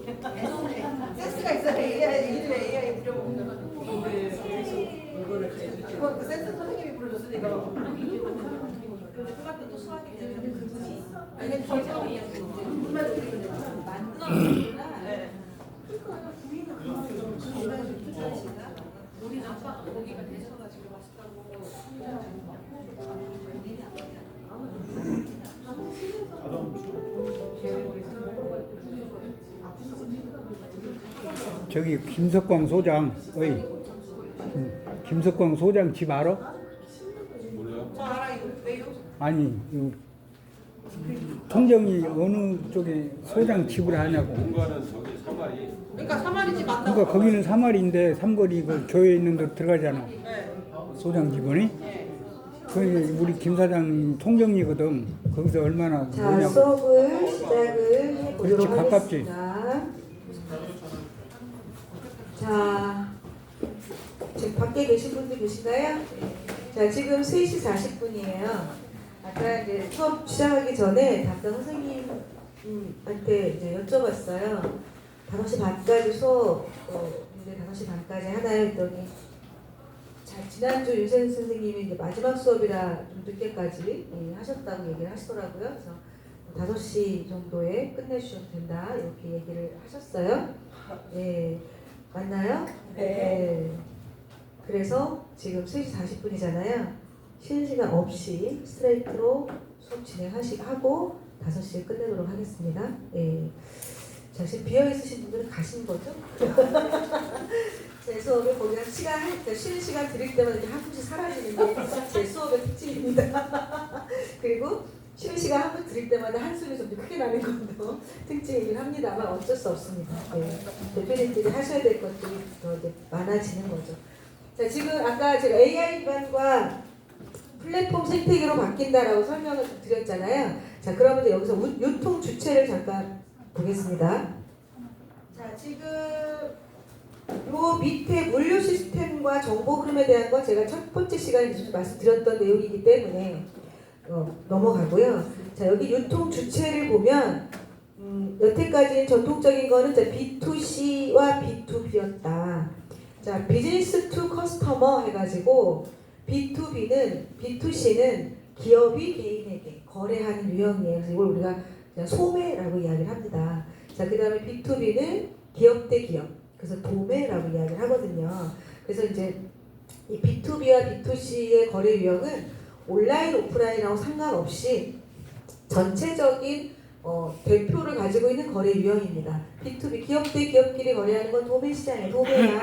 센스가 있어야 AI 부려먹는 그 센스 선생님이 불러줬으니까. 그것도 수학이 되면 아니 절대 우리 아빠가 고기가 되셔가지고 맛있다고. 저기 김석광 소장, 김석광 소장 집 알아? 몰라요? 저 알아 이거 왜요? 아니, 통정이 어느 쪽에 소장 집을 하냐고. 공간은 저기 사마리. 그러니까 사마리지 맞다고. 그러니까 거기는 사마리인데 삼거리 그 교회 있는 데 들어가잖아. 네. 소장 집원이. 네. 그 우리 김 사장 통정이거든. 거기서 얼마나 자, 뭐냐고. 수업을 시작을 해보도록 그렇지, 가깝지. 하겠습니다. 자, 지금 밖에 계신 분들 계신가요? 자, 지금 3시 40분이에요. 아까 이제 수업 시작하기 전에 담당 선생님한테 이제 여쭤봤어요. 5시 반까지 수업, 이제 5시 반까지 하나요? 했더니, 자, 지난주 윤sen 선생님이 이제 마지막 수업이라 좀 늦게까지 하셨다고 얘기를 하시더라고요. 그래서 5시 정도에 끝내주셔도 된다, 이렇게 얘기를 하셨어요. 예. 맞나요? 네. 그래서 지금 3시 40분이잖아요. 쉬는 시간 없이 스트레이트로 수업 진행하고 5시에 끝내도록 하겠습니다. 예. 자, 지금 비어있으신 분들은 가신 거죠? 제 수업에 거기 그러니까 쉬는 시간 드릴 때마다 이렇게 한 분씩 사라지는 게 제 수업의 특징입니다. 그리고 쉬는 시간 한 분 드릴 때마다 한숨이 좀 크게 나는 것도 특징이긴 합니다만 어쩔 수 없습니다. 네. 대표님들이 하셔야 될 것들이 더 이제 많아지는 거죠. 자, 지금 아까 제가 AI 기반과 플랫폼 생태계로 바뀐다라고 설명을 드렸잖아요. 자, 그러면 이제 여기서 유통 주체를 잠깐 보겠습니다. 자, 지금 요 밑에 물류 시스템과 정보 흐름에 대한 건 제가 첫 번째 시간에 말씀드렸던 내용이기 때문에 넘어가고요. 자, 여기 유통 주체를 보면 여태까지 전통적인 거는 B2C와 B2B였다. 자, 비즈니스 투 커스터머 해가지고 B2C는 기업이 개인에게 거래하는 유형이에요. 그래서 이걸 우리가 그냥 소매라고 이야기를 합니다. 자, 그 다음에 B2B는 기업 대 기업. 그래서 도매라고 이야기를 하거든요. 그래서 이제 이 B2B와 B2C의 거래 유형은 온라인, 오프라인하고 상관없이 전체적인 대표를 가지고 있는 거래 유형입니다. B2B, 기업 대 기업끼리 거래하는 건 도매 시장이에요. 도매야.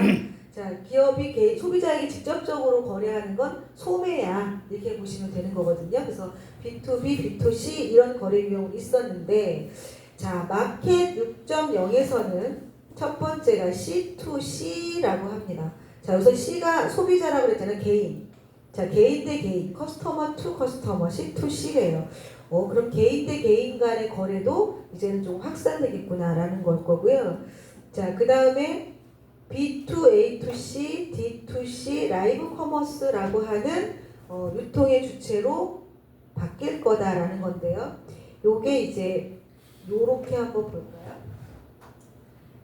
자, 기업이 소비자에게 직접적으로 거래하는 건 소매야. 이렇게 보시면 되는 거거든요. 그래서 B2B, B2C 이런 거래 유형이 있었는데, 자, 마켓 6.0에서는 첫 번째가 C2C라고 합니다. 자, 우선 C가 소비자라고 그랬잖아요. 개인. 자, 개인 대 개인, 커스터머 투 커스터머, C2C래요. 그럼 개인 대 개인 간의 거래도 이제는 좀 확산되겠구나라는 걸 거고요. 자, 그 다음에 B2A2C, D2C, 라이브 커머스라고 하는 유통의 주체로 바뀔 거다라는 건데요. 요게 이제 요렇게 한번 볼까요?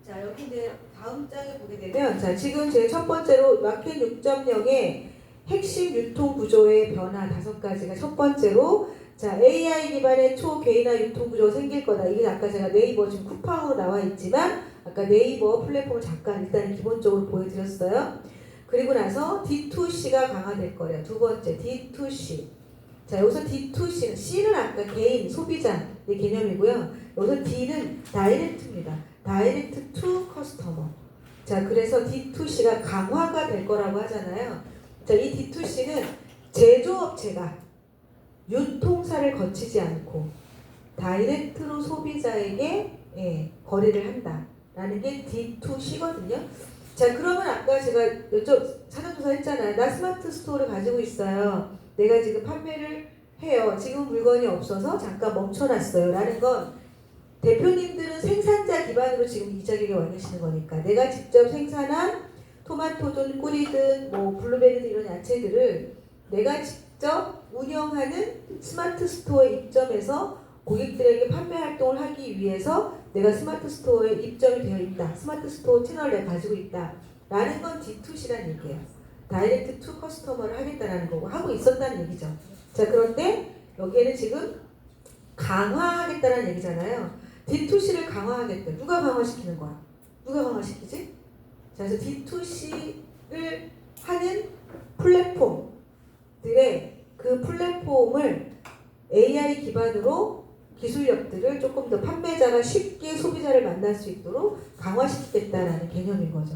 자, 여기 이제 다음 장에 보게 되면, 자, 지금 제 첫 번째로 마켓 6.0의 핵심 유통 구조의 변화 5가지가 첫 번째로, 자, AI 기반의 초개인화 유통 구조가 생길 거다. 이게 아까 제가 네이버 지금 쿠팡으로 나와 있지만, 아까 네이버 플랫폼을 잠깐 일단 기본적으로 보여드렸어요. 그리고 나서 D2C가 강화될 거래요. 두 번째, D2C. 자, 여기서 D2C는, C는 아까 개인, 소비자의 개념이고요. 여기서 D는 다이렉트입니다. 다이렉트 투 커스터머. 자, 그래서 D2C가 강화가 될 거라고 하잖아요. 자, 이 D2C는 제조업체가 유통사를 거치지 않고 다이렉트로 소비자에게 거래를 한다라는 게 D2C거든요. 자, 그러면 아까 제가 사전조사 했잖아요. 나 스마트 스토어를 가지고 있어요. 내가 지금 판매를 해요. 지금 물건이 없어서 잠깐 멈춰놨어요. 라는 건 대표님들은 생산자 기반으로 지금 이 자리에 와 계시는 거니까 내가 직접 생산한 토마토든 꿀이든 뭐 블루베리든 이런 야채들을 내가 직접 운영하는 스마트 스토어에 입점해서 고객들에게 판매 활동을 하기 위해서 내가 스마트 스토어에 입점이 되어 있다. 스마트 스토어 채널을 내가 가지고 있다. 라는 건 D2C라는 얘기예요. 다이렉트 투 커스터머를 하겠다라는 거고 하고 있었다는 얘기죠. 자, 그런데 여기에는 지금 강화하겠다는 얘기잖아요. D2C를 강화하겠다. 누가 강화시키는 거야? 누가 강화시키지? 자, 그래서 D2C를 하는 플랫폼들의 그 플랫폼을 AI 기반으로 기술력들을 조금 더 판매자가 쉽게 소비자를 만날 수 있도록 강화시키겠다라는 개념인 거죠.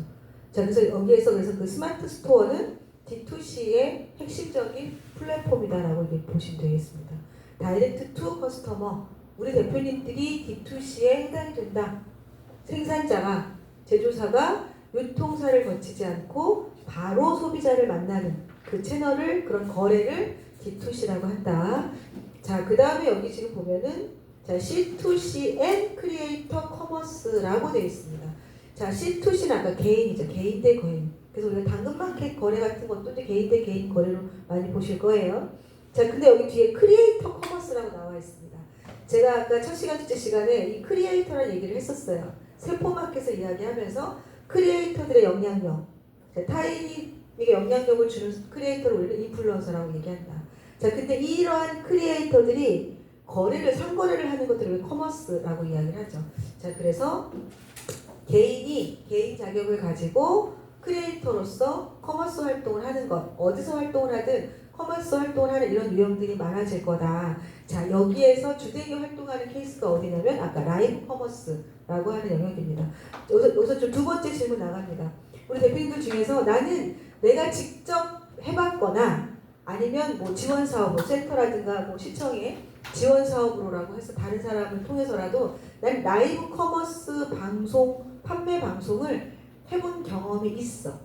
자, 그래서 여기에서 그래서 그 스마트 스토어는 D2C의 핵심적인 플랫폼이다라고 이렇게 보시면 되겠습니다. 다이렉트 투 커스터머, 우리 대표님들이 D2C에 해당이 된다. 생산자가, 제조사가 유통사를 거치지 않고 바로 소비자를 만나는 그 채널을, 그런 거래를 D2C라고 한다. 자, 그 다음에 여기 지금 보면은 자, C2C and 크리에이터 커머스라고 되어 있습니다. 자, C2C는 아까 개인이죠. 개인 대 개인. 그래서 우리가 당근마켓 거래 같은 것도 이제 개인 대 개인 거래로 많이 보실 거예요. 자, 근데 여기 뒤에 크리에이터 커머스라고 나와 있습니다. 제가 아까 첫 시간, 둘째 시간에 이 크리에이터라는 얘기를 했었어요. 세포마켓을 이야기하면서 크리에이터들의 영향력, 타인에게 영향력을 주는 크리에이터를 우리는 인플루언서라고 얘기한다. 자, 근데 이러한 크리에이터들이 거래를, 상거래를 하는 것들을 커머스라고 이야기를 하죠. 자, 그래서 개인이 개인 자격을 가지고 크리에이터로서 커머스 활동을 하는 것, 어디서 활동을 하든 커머스 활동을 하는 이런 유형들이 많아질 거다. 자, 여기에서 주되게 활동하는 케이스가 어디냐면 아까 라이브 커머스라고 하는 영역입니다. 여기서 좀 두 번째 질문 나갑니다. 우리 대표님들 중에서 나는 내가 직접 해봤거나 아니면 뭐 지원 사업, 뭐 센터라든가 뭐 시청에 지원 사업으로라고 해서 다른 사람을 통해서라도 난 라이브 커머스 방송, 판매 방송을 해본 경험이 있어.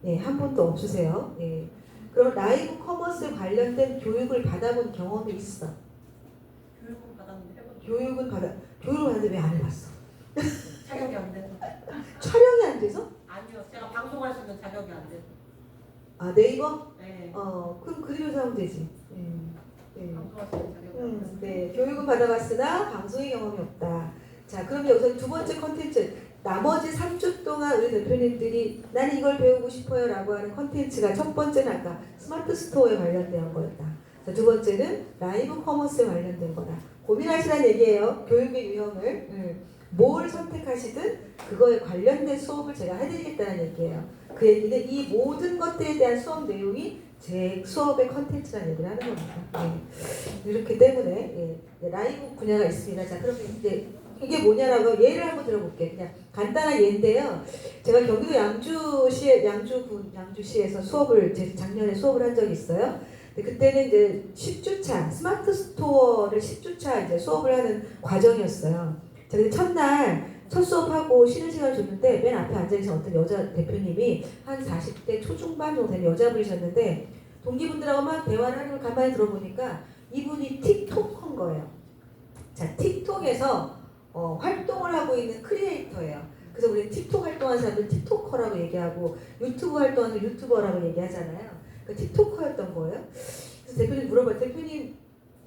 네, 한 번도 없으세요. 네. 그럼 라이브 커머스 관련된 교육을 받아본 경험이 있어. 교육을 받았는데 왜 안 해봤어? 자격이 안 돼서. 촬영이 안 돼서? 아니요, 제가 방송할 수 있는 자격이 안 돼서. 아, 네이버? 네. 그럼 그대로 하면 되지. 네. 방송할 수 있는 자격이 안 돼서. 네, 교육은 받아봤으나 방송의 경험이 없다. 자, 그럼 여기서 두 번째 컨텐츠, 나머지 3주 동안 우리 대표님들이 나는 이걸 배우고 싶어요 라고 하는 컨텐츠가 첫 번째는 아까 스마트 스토어에 관련된 거였다. 자, 두 번째는 라이브 커머스에 관련된 거다. 고민하시라는 얘기예요. 교육의 유형을. 뭘 선택하시든 그거에 관련된 수업을 제가 해드리겠다는 얘기예요. 그 얘기는 이 모든 것들에 대한 수업 내용이 제 수업의 컨텐츠라는 얘기를 하는 겁니다. 네. 이렇기 때문에 라이브 분야가 있습니다. 자, 그러면 이제 이게 뭐냐라고 예를 한번 들어볼게요. 그냥 간단한 예인데요. 제가 경기도 양주시에서 수업을 작년에 수업을 한 적이 있어요. 근데 그때는 이제 10주차 스마트 스토어를 10주차 이제 수업을 하는 과정이었어요. 자, 근데 첫날 첫 수업하고 쉬는 시간 줬는데 맨 앞에 앉아계신 어떤 여자 대표님이 한 40대 초중반 정도 된 여자분이셨는데 동기분들하고 막 대화를 하는 걸 가만히 들어보니까 이분이 틱톡한 거예요. 자, 틱톡에서 활동을 하고 있는 크리에이터예요. 그래서 우리 틱톡 활동하는 사람들 틱토커라고 얘기하고 유튜브 활동하는 유튜버라고 얘기하잖아요. 그 틱토커였던 거예요. 그래서 대표님 물어봐요. 대표님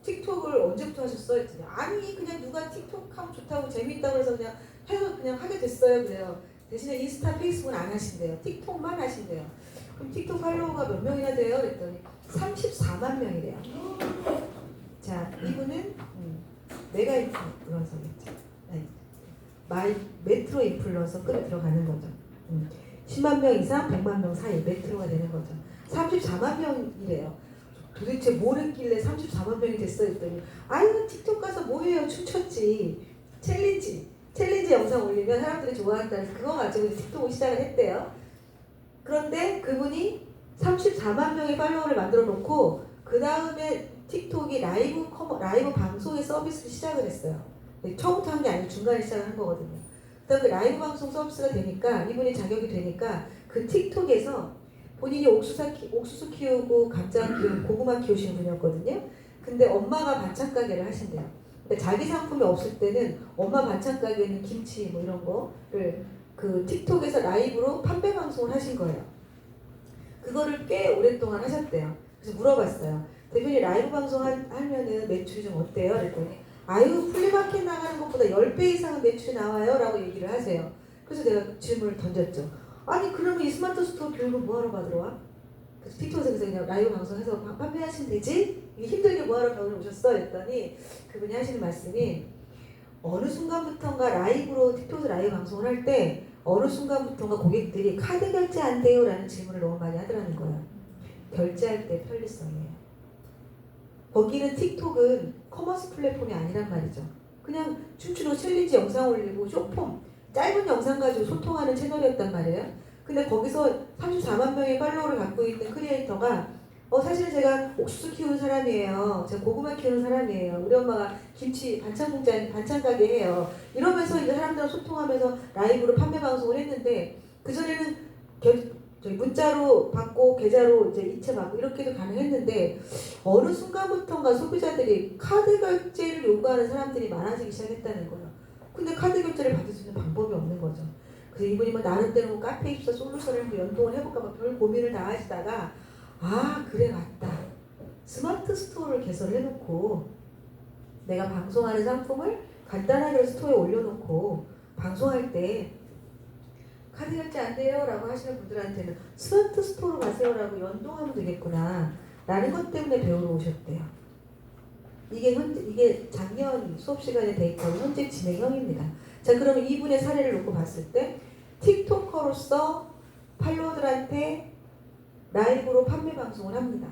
틱톡을 언제부터 하셨어요? 했더니 아니 그냥 누가 틱톡 하면 좋다고 재미있다고 해서 그냥 해서 그냥 하게 됐어요. 그래요. 대신에 인스타 페이스북은 안 하신대요. 틱톡만 하신대요. 그럼 틱톡 팔로워가 몇 명이나 돼요? 그랬더니 34만 명이래요. 자, 이분은 메가 인플루언서겠죠. 메트로 인플루언서급에 들어가는 거죠. 10만 명 이상 100만 명 사이 메트로가 되는 거죠. 34만 명이래요. 도대체 뭘 했길래 34만 명이 됐어요? 했더니 아유 틱톡 가서 뭐 해요? 춤췄지. 챌린지 영상 올리면 사람들이 좋아한다는 그거 가지고 틱톡을 시작을 했대요. 그런데 그분이 34만 명의 팔로워를 만들어 놓고 그 다음에 틱톡이 라이브 방송의 서비스를 시작을 했어요. 처음부터 한 게 아니고 중간에 시작을 한 거거든요. 그다음 그 라이브 방송 서비스가 되니까 이분이 자격이 되니까 그 틱톡에서 본인이 옥수수 키우고 감자 키우고 고구마 키우시는 분이었거든요. 근데 엄마가 반찬 가게를 하신대요. 근데 자기 상품이 없을 때는 엄마 반찬 가게는 김치 뭐 이런 거를 그 틱톡에서 라이브로 판매 방송을 하신 거예요. 그거를 꽤 오랫동안 하셨대요. 그래서 물어봤어요. 대표님 라이브 방송 하면은 매출이 좀 어때요? 그랬더니 아유 플리마켓 나가는 것보다 10배 이상은 매출이 나와요 라고 얘기를 하세요. 그래서 내가 질문을 던졌죠. 아니 그러면 이 스마트 스토어 교육을 뭐하러 받으러 와? 그래서 틱톡에서 그냥 라이브 방송해서 판매하시면 되지? 이게 힘들게 뭐하러 병원에 오셨어? 했더니 그분이 하시는 말씀이 어느 순간부터인가 라이브로 틱톡에서 라이브 방송을 할 때 어느 순간부터인가 고객들이 카드 결제 안 돼요? 라는 질문을 너무 많이 하더라는 거예요. 결제할 때 편리성이에요. 거기는 틱톡은 커머스 플랫폼이 아니란 말이죠. 그냥 춤추고 챌린지 영상 올리고 쇼폼 짧은 영상 가지고 소통하는 채널이었단 말이에요. 근데 거기서 34만 명의 팔로워를 갖고 있는 크리에이터가 사실은 제가 옥수수 키우는 사람이에요. 제가 고구마 키우는 사람이에요. 우리 엄마가 김치 반찬 가게 해요. 이러면서 이제 사람들랑 소통하면서 라이브로 판매 방송을 했는데 그전에는 저희 문자로 받고 계좌로 이제 이체 받고 이렇게도 가능했는데 어느 순간부터인가 소비자들이 카드 결제를 요구하는 사람들이 많아지기 시작했다는 거예요. 근데 카드 결제를 받을 수 있는 방법이 없는 거죠. 그래서 이분이 뭐 나름대로 뭐 카페 입사 솔루션을 뭐 연동을 해볼까 봐 별 고민을 다 하시다가 아 그래 맞다. 스마트 스토어를 개설해놓고 내가 방송하는 상품을 간단하게 스토어에 올려놓고 방송할 때 카드 결제 안 돼요 라고 하시는 분들한테는 스마트 스토어로 가세요 라고 연동하면 되겠구나 라는 것 때문에 배우러 오셨대요. 이게 작년 수업 시간에 데이터는 현재 진행형입니다. 자 그러면 이분의 사례를 놓고 봤을 때 틱토커로서 팔로워들한테 라이브로 판매 방송을 합니다.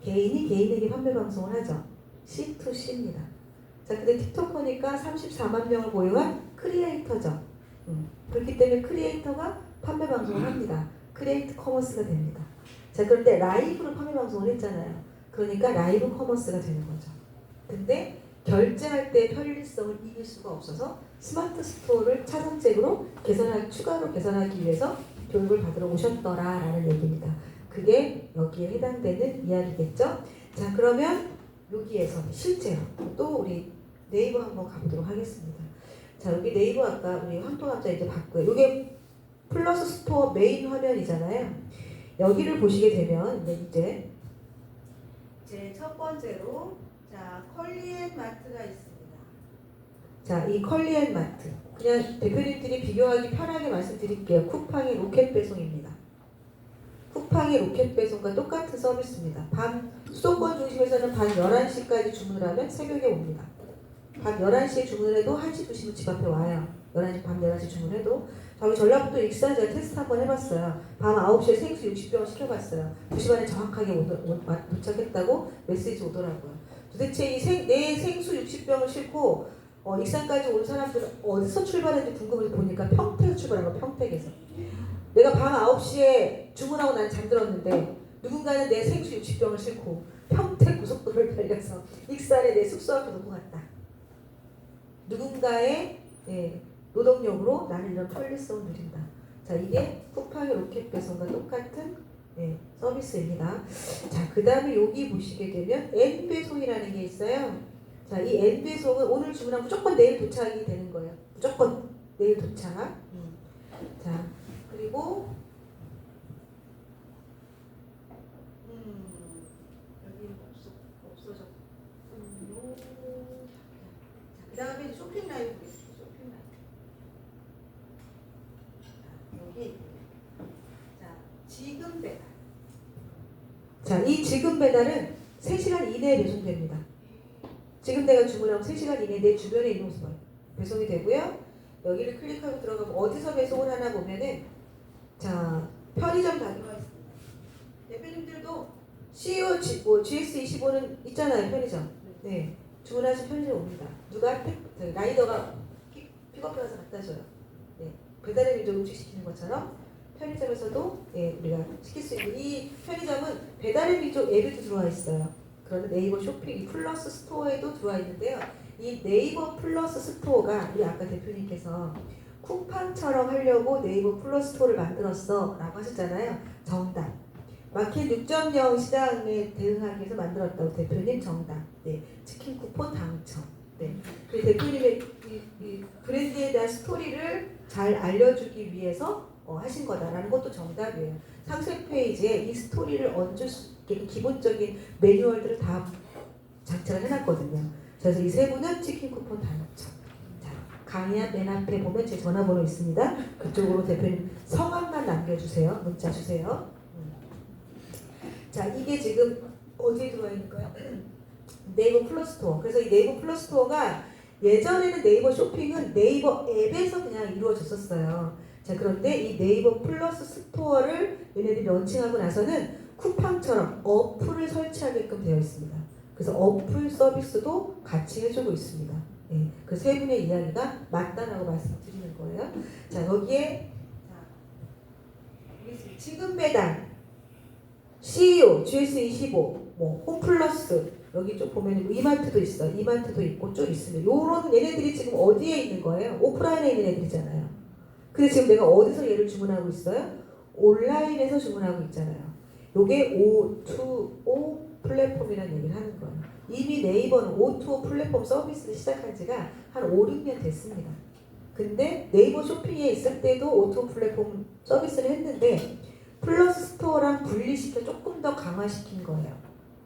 개인이 개인에게 판매 방송을 하죠. C2C입니다. 자 근데 틱토커니까 34만 명을 보유한 크리에이터죠. 그렇기 때문에 크리에이터가 판매 방송을 합니다. 크리에이트 커머스가 됩니다. 자 그런데 라이브로 판매 방송을 했잖아요. 그러니까 라이브 커머스가 되는 거죠. 근데 결제할 때 편리성을 이길 수가 없어서 스마트 스토어를 차선책으로 추가로 개선하기 위해서 교육을 받으러 오셨더라라는 얘기입니다. 그게 여기에 해당되는 이야기겠죠. 자 그러면 여기에서 실제로 또 우리 네이버 한번 가보도록 하겠습니다. 자 여기 네이버 아까 우리 황토남자 이제 봤고요. 이게 플러스 스토어 메인 화면이잖아요. 여기를 보시게 되면 이제 첫 번째로 자 컬리앤마트가 있습니다. 자 이 컬리앤마트 그냥 대표님들이 비교하기 편하게 말씀드릴게요. 쿠팡의 로켓 배송입니다. 쿠팡의 로켓 배송과 똑같은 서비스입니다. 밤 수도권 중심에서는 밤 11시까지 주문을 하면 새벽에 옵니다. 밤 11시에 주문을 해도 1시, 2시면 집 앞에 와요. 밤 11시 주문해도. 저희 전라북도 익산 제가 테스트 한번 해봤어요. 밤 9시에 생수 60병을 시켜봤어요. 2시 반에 정확하게 도착했다고 메시지 오더라고요. 도대체 내 생수 60병을 싣고 익산까지 온 사람들은 어디서 출발했는지 궁금해서 보니까 평택에서 출발한 거예요. 평택에서. 내가 밤 9시에 주문하고 난 잠들었는데 누군가는 내 생수 60병을 싣고 평택 고속도로를 달려서 익산에 내 숙소 앞에 놓고 갔다. 누군가의 노동력으로 나는 이런 편리성을 누린다. 자 이게 쿠팡의 로켓 배송과 똑같은 서비스입니다. 자 그 다음에 여기 보시게 되면 N배송이라는 게 있어요. 자 이 N배송은 오늘 주문하면 무조건 내일 도착이 되는 거예요. 무조건 내일 도착. 자 그리고 여기 없어졌고 그 다음에 쇼핑 라이브 보겠습니다. 쇼핑 라이브. 자, 여기 자 지금 배달. 자, 이 지금 배달은 3시간 이내에 배송됩니다. 지금 내가 주문하면 3시간 이내에 내 주변에 있는 곳으로 배송이 되고요. 여기를 클릭하고 들어가면 어디서 배송을 하나 보면은 자 편의점 다 들어가 있습니다. 대표님들도 CEO GS25는 있잖아요. 편의점. 네. 주문하신 편의점 옵니다. 누가 라이더가 픽업해서 갖다 줘요. 네. 배달의 민족 음식 시키는 것처럼 편의점에서도 우리가 시킬 수 있는 이 편의점은 배달의 민족 앱에도 들어와 있어요. 그러면 네이버 쇼핑 플러스 스토어에도 들어와 있는데요. 이 네이버 플러스 스토어가 우리 아까 대표님께서 쿠팡처럼 하려고 네이버 플러스 스토어를 만들었어 라고 하셨잖아요. 정답. 마켓 6.0 시장에 대응하기 위해서 만들었다고 대표님 정답. 네, 치킨 쿠폰 당첨. 네, 그리고 대표님의 이 브랜드에 대한 스토리를 잘 알려주기 위해서 하신 거다라는 것도 정답이에요. 상세 페이지에 이 스토리를 기본적인 매뉴얼들을 다 장착을 해놨거든요. 그래서 이 세 분은 치킨 쿠폰 당첨. 자, 강의한 맨 앞에 보면 제 전화번호 있습니다. 그쪽으로 대표님 성함만 남겨주세요. 문자 주세요. 자, 이게 지금 어디에 들어와 있을까요? 네이버 플러스 스토어. 그래서 이 네이버 플러스 스토어가 예전에는 네이버 쇼핑은 네이버 앱에서 그냥 이루어졌었어요. 자, 그런데 이 네이버 플러스 스토어를 얘네들이 런칭하고 나서는 쿠팡처럼 어플을 설치하게끔 되어 있습니다. 그래서 어플 서비스도 같이 해주고 있습니다. 예, 그 세 분의 이야기가 맞다라고 말씀드리는 거예요. 자, 여기에 지금 배달, CEO, GS25, 뭐 홈플러스, 여기 좀 보면 이마트도 있어. 이마트도 있고 쭉 있습니다. 요런 얘네들이 지금 어디에 있는 거예요? 오프라인에 있는 애들이잖아요. 근데 지금 내가 어디서 얘를 주문하고 있어요? 온라인에서 주문하고 있잖아요. 요게 O2O 플랫폼이라는 얘기를 하는 거예요. 이미 네이버는 O2O 플랫폼 서비스를 시작한 지가 한 5, 6년 됐습니다. 근데 네이버 쇼핑에 있을 때도 O2O 플랫폼 서비스를 했는데 플러스 스토어랑 분리시켜 조금 더 강화시킨 거예요.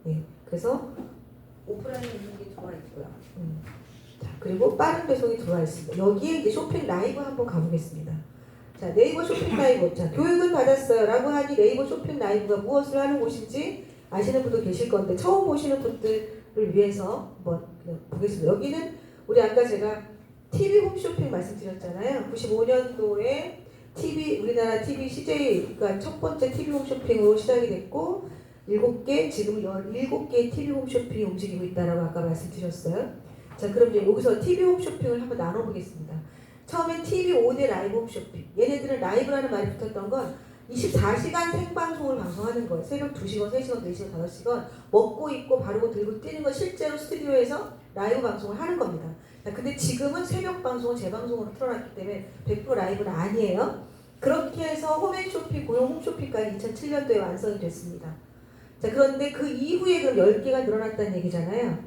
예, 그래서 오프라인에 있는 게 들어와 있고요. 자, 그리고 빠른 배송이 들어와 있습니다. 여기에 이제 쇼핑 라이브 한번 가보겠습니다. 자, 네이버 쇼핑 라이브. 자, 교육을 받았어요 라고 하니 네이버 쇼핑 라이브가 무엇을 하는 곳인지 아시는 분도 계실 건데 처음 보시는 분들을 위해서 한번 그냥 보겠습니다. 여기는 우리 아까 제가 TV 홈쇼핑 말씀드렸잖아요. 95년도에 우리나라 TV CJ가 첫 번째 TV 홈쇼핑으로 시작이 됐고 7개, 지금 17개의 TV 홈쇼핑이 움직이고 있다라고 아까 말씀드렸어요. 자, 그럼 이제 여기서 TV 홈쇼핑을 한번 나눠보겠습니다. 처음엔 TV 5대 라이브 홈쇼핑. 얘네들은 라이브라는 말이 붙었던 건 24시간 생방송을 방송하는 거예요. 새벽 2시간, 3시간, 4시간, 5시간 먹고 입고 바르고 들고 뛰는 거 실제로 스튜디오에서 라이브 방송을 하는 겁니다. 자, 근데 지금은 새벽 방송은 재방송으로 틀어놨기 때문에 100% 라이브는 아니에요. 그렇게 해서 홈앤쇼핑, 고용 홈쇼핑까지 2007년도에 완성이 됐습니다. 자, 그런데 그 이후에 그럼 10개가 늘어났다는 얘기잖아요.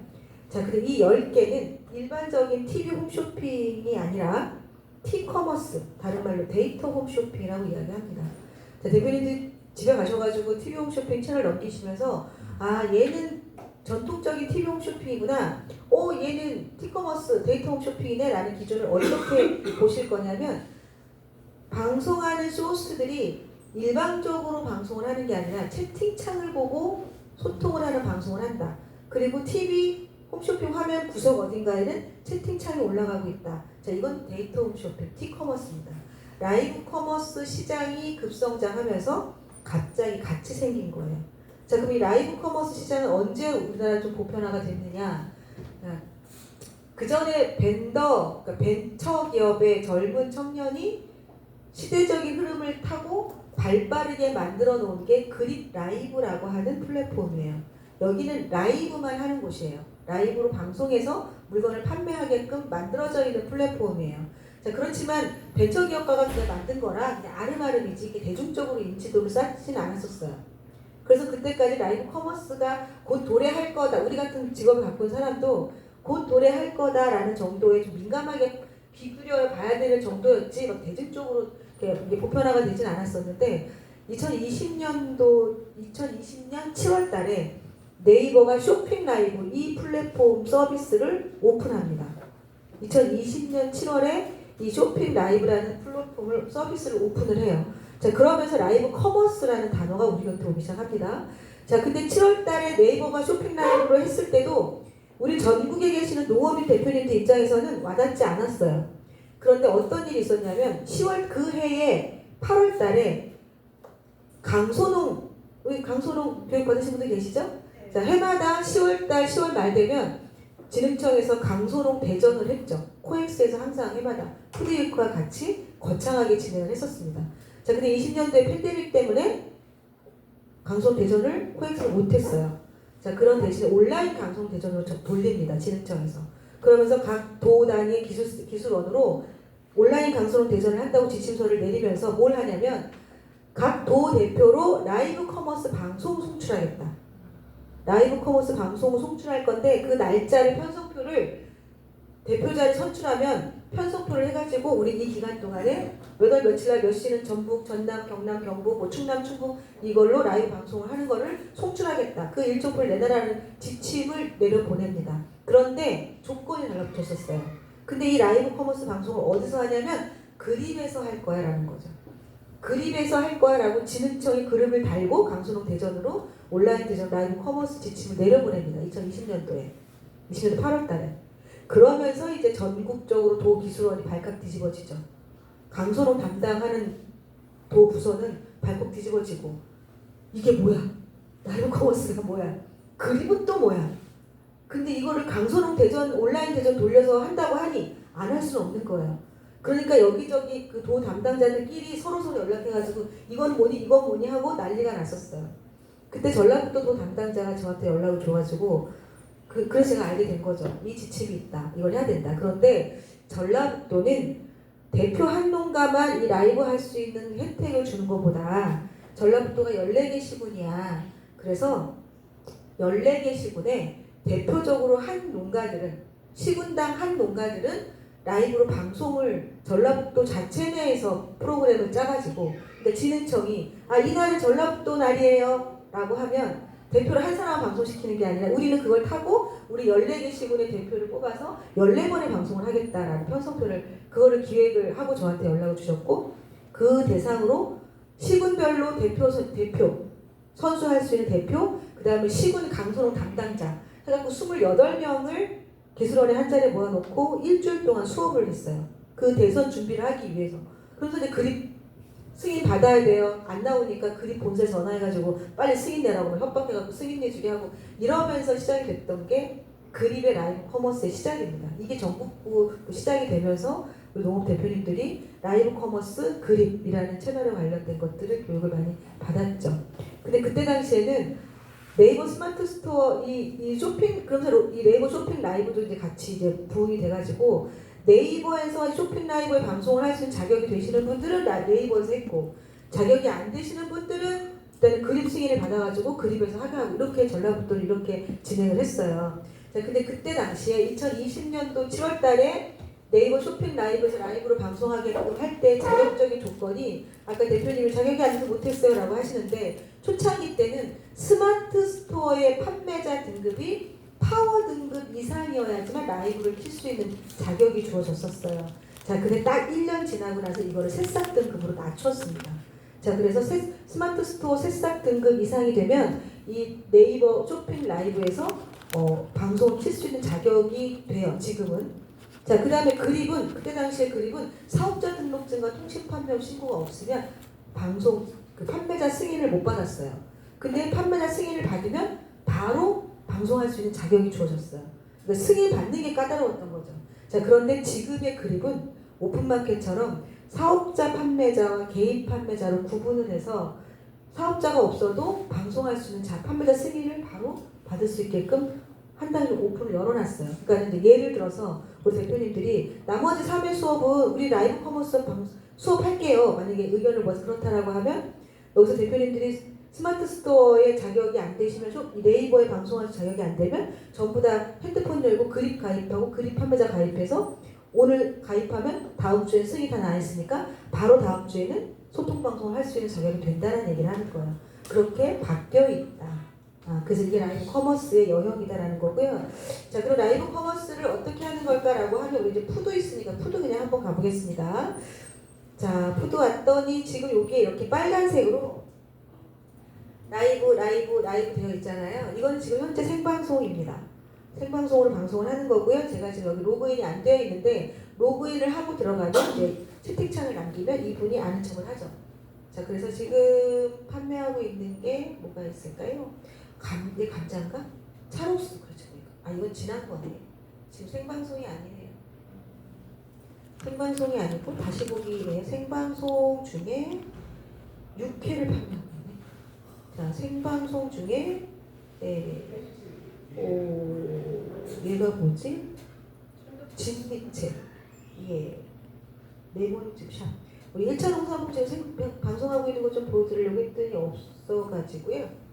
자, 근데 이 10개는 일반적인 TV 홈쇼핑이 아니라 T커머스, 다른 말로 데이터 홈쇼핑이라고 이야기합니다. 자, 대표님들 집에 가셔가지고 TV 홈쇼핑 채널 넘기시면서 아, 얘는 전통적인 TV 홈쇼핑이구나. 얘는 T커머스, 데이터 홈쇼핑이네 라는 기준을 어떻게 보실 거냐면 방송하는 소스들이 일방적으로 방송을 하는 게 아니라 채팅창을 보고 소통을 하는 방송을 한다. 그리고 TV 홈쇼핑 화면 구석 어딘가에는 채팅창이 올라가고 있다. 자, 이건 데이터 홈쇼핑, T커머스입니다. 라이브 커머스 시장이 급성장하면서 갑자기 같이 생긴 거예요. 자, 그럼 이 라이브 커머스 시장은 언제 우리나라 좀 보편화가 됐느냐? 그 전에 그러니까 벤처 기업의 젊은 청년이 시대적인 흐름을 타고 발빠르게 만들어 놓은 게 그립 라이브라고 하는 플랫폼이에요. 여기는 라이브만 하는 곳이에요. 라이브로 방송해서 물건을 판매하게끔 만들어져 있는 플랫폼이에요. 자, 그렇지만 벤처기업가가 그냥 만든 거라 그냥 아름아름이지 이게 대중적으로 인지도를 쌓지는 않았었어요. 그래서 그때까지 라이브 커머스가 곧 도래할 거다. 우리 같은 직업을 갖고 있는 사람도 곧 도래할 거다라는 정도의 좀 민감하게 귀 기울여 봐야 되는 정도였지 막 대중적으로 이게 보편화가 되진 않았었는데 2020년 7월 달에 네이버가 쇼핑 라이브 이 플랫폼 서비스를 오픈합니다. 2020년 7월에 이 쇼핑 라이브라는 플랫폼을 서비스를 오픈을 해요. 자, 그러면서 라이브 커머스라는 단어가 우리 곁에 오기 시작합니다. 자, 근데 7월 달에 네이버가 쇼핑 라이브로 했을 때도 우리 전국에 계시는 농업인 대표님들 입장에서는 와닿지 않았어요. 그런데 어떤 일이 있었냐면 10월 그 해에 8월 달에 강소농 교육 받으신 분들 계시죠? 자, 해마다 10월달 10월 말 되면 진흥청에서 강소농 대전을 했죠. 코엑스에서 항상 해마다 푸드위크와 같이 거창하게 진행을 했었습니다. 자, 근데 20년도에 팬데믹 때문에 강소농 대전을 코엑스를 못했어요. 자, 그런 대신에 온라인 강소농 대전으로 돌립니다. 진흥청에서. 그러면서 각 도 단위 기술원으로 온라인 강소농 대전을 한다고 지침서를 내리면서 뭘 하냐면 각 도 대표로 라이브 커머스 방송 송출하겠다. 라이브 커머스 방송을 송출할 건데 그 날짜를 편성표를 대표자를 선출하면 편성표를 해가지고 우리 이 기간 동안에 몇 월 며칠 날 몇 시는 전북, 전남, 경남, 경북, 뭐 충남, 충북 이걸로 라이브 방송을 하는 거를 송출하겠다. 그 일정표를 내달라는 지침을 내려보냅니다. 그런데 조건이 달라붙었었어요. 근데 이 라이브 커머스 방송을 어디서 하냐면 그립에서 할 거야 라는 거죠. 그립에서 할 거야 라고 진흥청이 그룹을 달고 강수동 대전으로 온라인 대전 라이브 커머스 지침을 내려보냅니다. 2020년도에 20년도 8월 달에. 그러면서 이제 전국적으로 도기술원이 발칵 뒤집어지죠. 강선홍 담당하는 도 부서는 발칵 뒤집어지고 이게 뭐야? 라이브 커머스가 뭐야? 그립은 또 뭐야? 근데 이거를 강선홍 대전 온라인 대전 돌려서 한다고 하니 안 할 수는 없는 거예요. 그러니까 여기저기 그 도 담당자들끼리 서로 연락해가지고 이건 뭐니 이건 뭐니 하고 난리가 났었어요. 그때 전라북도 도 담당자가 저한테 연락을 줘가지고 그래서 제가 알게 된 거죠. 이 지침이 있다. 이걸 해야 된다. 그런데 전라북도는 대표 한 농가만 이 라이브 할 수 있는 혜택을 주는 것보다 전라북도가 14개 시군이야. 그래서 14개 시군에 대표적으로 한 농가들은 시군당 한 농가들은 라이브로 방송을 전라북도 자체 내에서 프로그램을 짜가지고 그러니까 진흥청이 이날은 전라북도 날이에요 라고 하면 대표를 한 사람 방송시키는 게 아니라 우리는 그걸 타고 우리 14개 시군의 대표를 뽑아서 14번의 방송을 하겠다라는 편성표를 그거를 기획을 하고 저한테 연락을 주셨고 그 대상으로 시군별로 대표 선수할 수 있는 대표 그 다음에 시군 강선홍 담당자 해갖고 28명을 기술원에 한 자리에 모아놓고 일주일 동안 수업을 했어요. 그 대선 준비를 하기 위해서. 그래서 이제 그립 승인 받아야 돼요. 안 나오니까 그립 본사에 전화해가지고 빨리 승인 내라고 협박해갖고 승인 내주게 하고 이러면서 시작이 됐던 게 그립의 라이브 커머스의 시작입니다. 이게 전국구 시작이 되면서 우리 농업 대표님들이 라이브 커머스 그립이라는 채널에 관련된 것들을 교육을 많이 받았죠. 근데 그때 당시에는 네이버 스마트 스토어 이 쇼핑 그러면서 이 네이버 쇼핑 라이브도 이제 같이 이제 부흥이 돼가지고 네이버에서 쇼핑 라이브에 방송을 할 수 있는 자격이 되시는 분들은 네이버에서 했고 자격이 안 되시는 분들은 일단은 그립 승인을 받아가지고 그립에서 하게 하고 이렇게 전라북도를 이렇게 진행을 했어요. 자, 근데 그때 당시에 2020년도 7월달에 네이버 쇼핑 라이브에서 라이브로 방송하게끔 할 때 자격적인 조건이 아까 대표님이 자격이 안 돼서 못했어요 라고 하시는데 초창기 때는 스마트 스토어의 판매자 등급이 파워 등급 이상이어야지만 라이브를 킬 수 있는 자격이 주어졌었어요. 자, 근데 딱 1년 지나고 나서 이거를 새싹 등급으로 낮췄습니다. 자, 그래서 스마트 스토어 새싹 등급 이상이 되면 이 네이버 쇼핑 라이브에서 방송을 킬 수 있는 자격이 돼요. 지금은. 자, 그 다음에 그립은 그때 당시에 그립은 사업자 등록증과 통신 판매 신고가 없으면 방송 그 판매자 승인을 못 받았어요. 근데 판매자 승인을 받으면 바로 방송할 수 있는 자격이 주어졌어요. 그러니까 승인 받는 게 까다로웠던 거죠. 자, 그런데 지금의 그립은 오픈마켓처럼 사업자 판매자와 개인 판매자로 구분을 해서 사업자가 없어도 방송할 수 있는 판매자 승인을 바로 받을 수 있게끔 한 단계 오픈을 열어놨어요. 그러니까 이제 예를 들어서 우리 대표님들이 나머지 3회 수업은 우리 라이브 커머스 수업할게요. 만약에 의견을 모아서 그렇다라고 하면 여기서 대표님들이 스마트 스토어에 자격이 안 되시면 네이버에 방송할 자격이 안 되면 전부 다 핸드폰 열고 그립 가입하고 그립 판매자 가입해서 오늘 가입하면 다음 주에 승인 다 나있으니까 바로 다음 주에는 소통 방송을 할 수 있는 자격이 된다는 얘기를 하는 거예요. 그렇게 바뀌어 있다. 그래서 이게 라이브 커머스의 영역이다라는 거고요. 자, 그럼 라이브 커머스를 어떻게 하는 걸까라고 하면 우리 이제 푸도 있으니까 푸도 그냥 한번 가보겠습니다. 자, 푸도 왔더니 지금 여기에 이렇게 빨간색으로 라이브 되어 있잖아요. 이건 지금 현재 생방송입니다. 생방송으로 방송을 하는 거고요. 제가 지금 여기 로그인이 안 되어 있는데 로그인을 하고 들어가면 이제 채팅창을 남기면 이분이 아는 척을 하죠. 자, 그래서 지금 판매하고 있는 게 뭐가 있을까요? 이게 감자인가? 찰옥수 그렇죠. 이건 지난 거네. 지금 생방송이 아니네요. 생방송이 아니고 다시 보기에 생방송 중에 육회를 판매하고 있네. 자, 생방송 중에 얘가 뭐지? 진미채. 예. 레몬즙 샵. 우리 1차 농산물 지금 방송하고 있는 거 좀 보여드리려고 했더니 없어가지고요.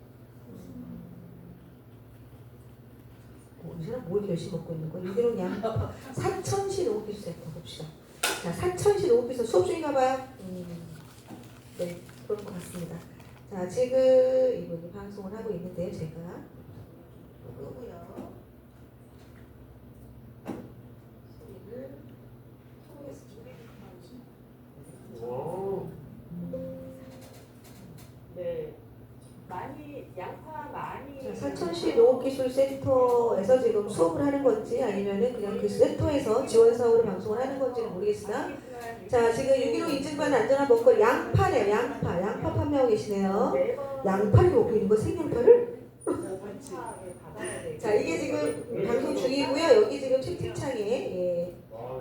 우리 사람 뭘 열심히 먹고 있는 거야? 유기농 양파 사천시 농업기술 센터 봅시다. 자, 사천시 농업기술 수업 중인가 봐요. 네, 그런 것 같습니다. 자, 지금 이분이 방송을 하고 있는데요. 제가 끄고요. 소리를 네. 많이 양파 많이. 자, 사천시 농업기술센터에서 지금 수업을 하는 건지 아니면은 그냥 그 센터에서 지원 사업으로 방송을 하는 건지는 모르겠으나 자, 지금 유기농 인증받은 안전한 먹거리 양파네요. 양파 판매하고 계시네요. 양파를 먹고 있는 거 생양파를? 자, 이게 지금 방송 중이고요. 여기 지금 채팅창에 예,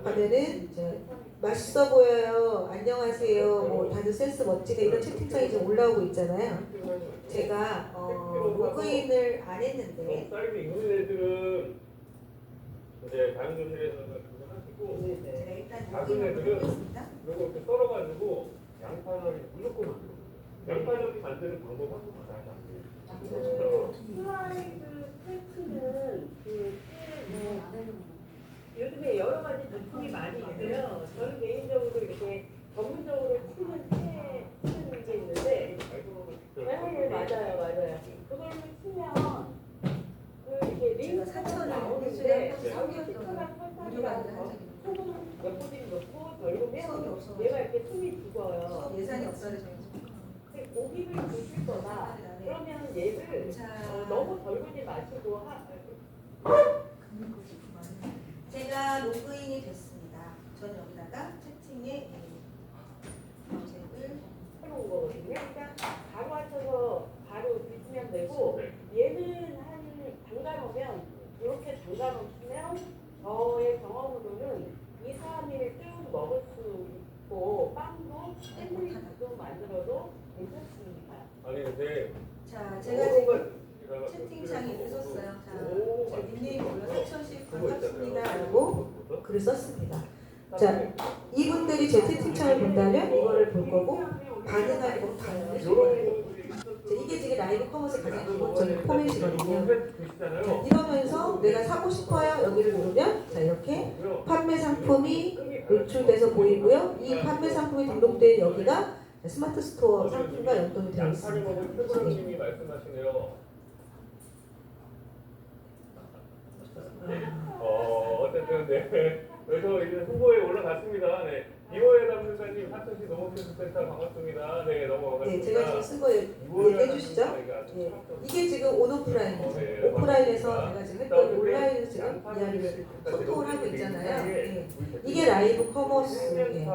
하면은 이제 맛있어 보여요. 안녕하세요. 뭐 다들 센스 멋지게 이런 채팅창이 지금 올라오고 있잖아요. 제가 로그인을 안 했는데 사이즈 있는 애들은 이제 다른 교실에서는 그거 하시고 제가 일단 작은 로그인을 애들은 하겠습니다. 이거 이렇게 썰어가지고 양파를 무조건 만들어. 양파젓이 만드는 방법 한번 다시 안 돼요. 슬라이드 테스트는 요즘에 여러 가지 제품이 많이 있어요. 저는 개인적으로 이렇게 전문적으로 치는 게 있는데, 네, 맞아요. 그걸로 치면 이렇게 링크 사천을 나오는데 했는데 여기 시큼한 설탕이랑 소금 몇 포기 넣고 수업이 덜으면 없어가지고. 얘가 이렇게 숨이 죽어요. 수업 예산이 없어서 고기를 드실 거다. 그러면 얘를 너무 덜고 마시고 제가 로그인이 됐습니다. 저는 여기다가 채팅에 검색을 해놓은 거거든요. 그러니까 바로 하셔서 바로 드시면 되고 얘는 한 담가놓으면 이렇게 담가놓으면 저의 경험으로는 2, 3일 쭉 먹을 수 있고 빵도 샌드위치도 만들어도 괜찮습니다. 아니 근데 자, 제가 지금 채팅창에 글 썼어요. 자, 제 닉네임 올려 사천시 반갑습니다 라고 글을 썼습니다. 자, 이분들이 제 채팅창을 본다면 이거를 볼 거고 반응할 거 반응을 줄 거예요. 이게 지금 라이브 커머스의 가장 기본적인 포맷이거든요. 자, 이러면서 내가 사고 싶어요 여기를 누르면 자, 이렇게 판매 상품이 노출돼서 보이고요. 이 판매 상품이 등록된 여기가 스마트 스토어 상품과 연동이 되어 양파를 있습니다. 먹은 최고님이 말씀하시네요. 어쨌든 네. 그래서 이제 후보에 올라갔습니다. 네. 이호혜 담당자님 사천시 농업기술센터 반갑습니다. 네, 너무 반갑습니다. 네, 제가 지금 쓴 거 얘기해 주시죠. 네. 이게 지금 온오프라인이죠. 오프라인에서 내가 지금 했던 온라인에서 지금 이야기를 소통을 하고 있잖아요. 네. 이게 라이브 커머스. 예.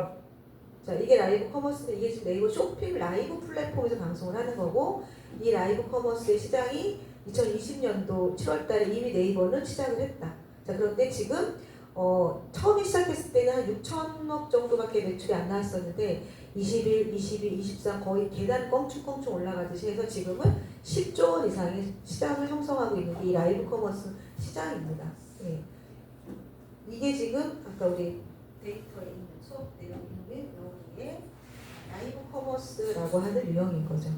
자, 이게 라이브 커머스인데 이게 지금 네이버 쇼핑 라이브 플랫폼에서 방송을 하는 거고 이 라이브 커머스의 시장이 2020년도 7월달에 이미 네이버는 시작을 했다. 자, 그런데 지금 처음에 시작했을 때는 한 6천억 정도밖에 매출이 안 나왔었는데 21, 22, 23 거의 계단 껑충껑충 올라가듯이 해서 지금은 10조 원 이상의 시장을 형성하고 있는 게 이 라이브 커머스 시장입니다. 네. 이게 지금 아까 우리 데이터에 있는 수업 내용이 있는 여기에 라이브 커머스라고 하는 유형인 거죠.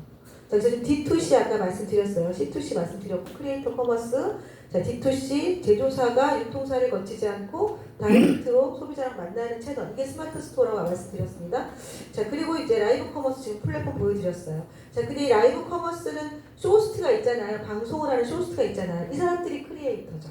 자, 그래서 지금 D2C 아까 말씀드렸어요. C2C 말씀드렸고 크리에이터 커머스. 자, D2C 제조사가 유통사를 거치지 않고 다이렉트로 소비자랑 만나는 채널. 이게 스마트 스토어라고 말씀드렸습니다. 자, 그리고 이제 라이브 커머스 지금 플랫폼 보여드렸어요. 자, 근데 이 라이브 커머스는 쇼호스트가 있잖아요. 방송을 하는 쇼호스트가 있잖아요. 이 사람들이 크리에이터죠.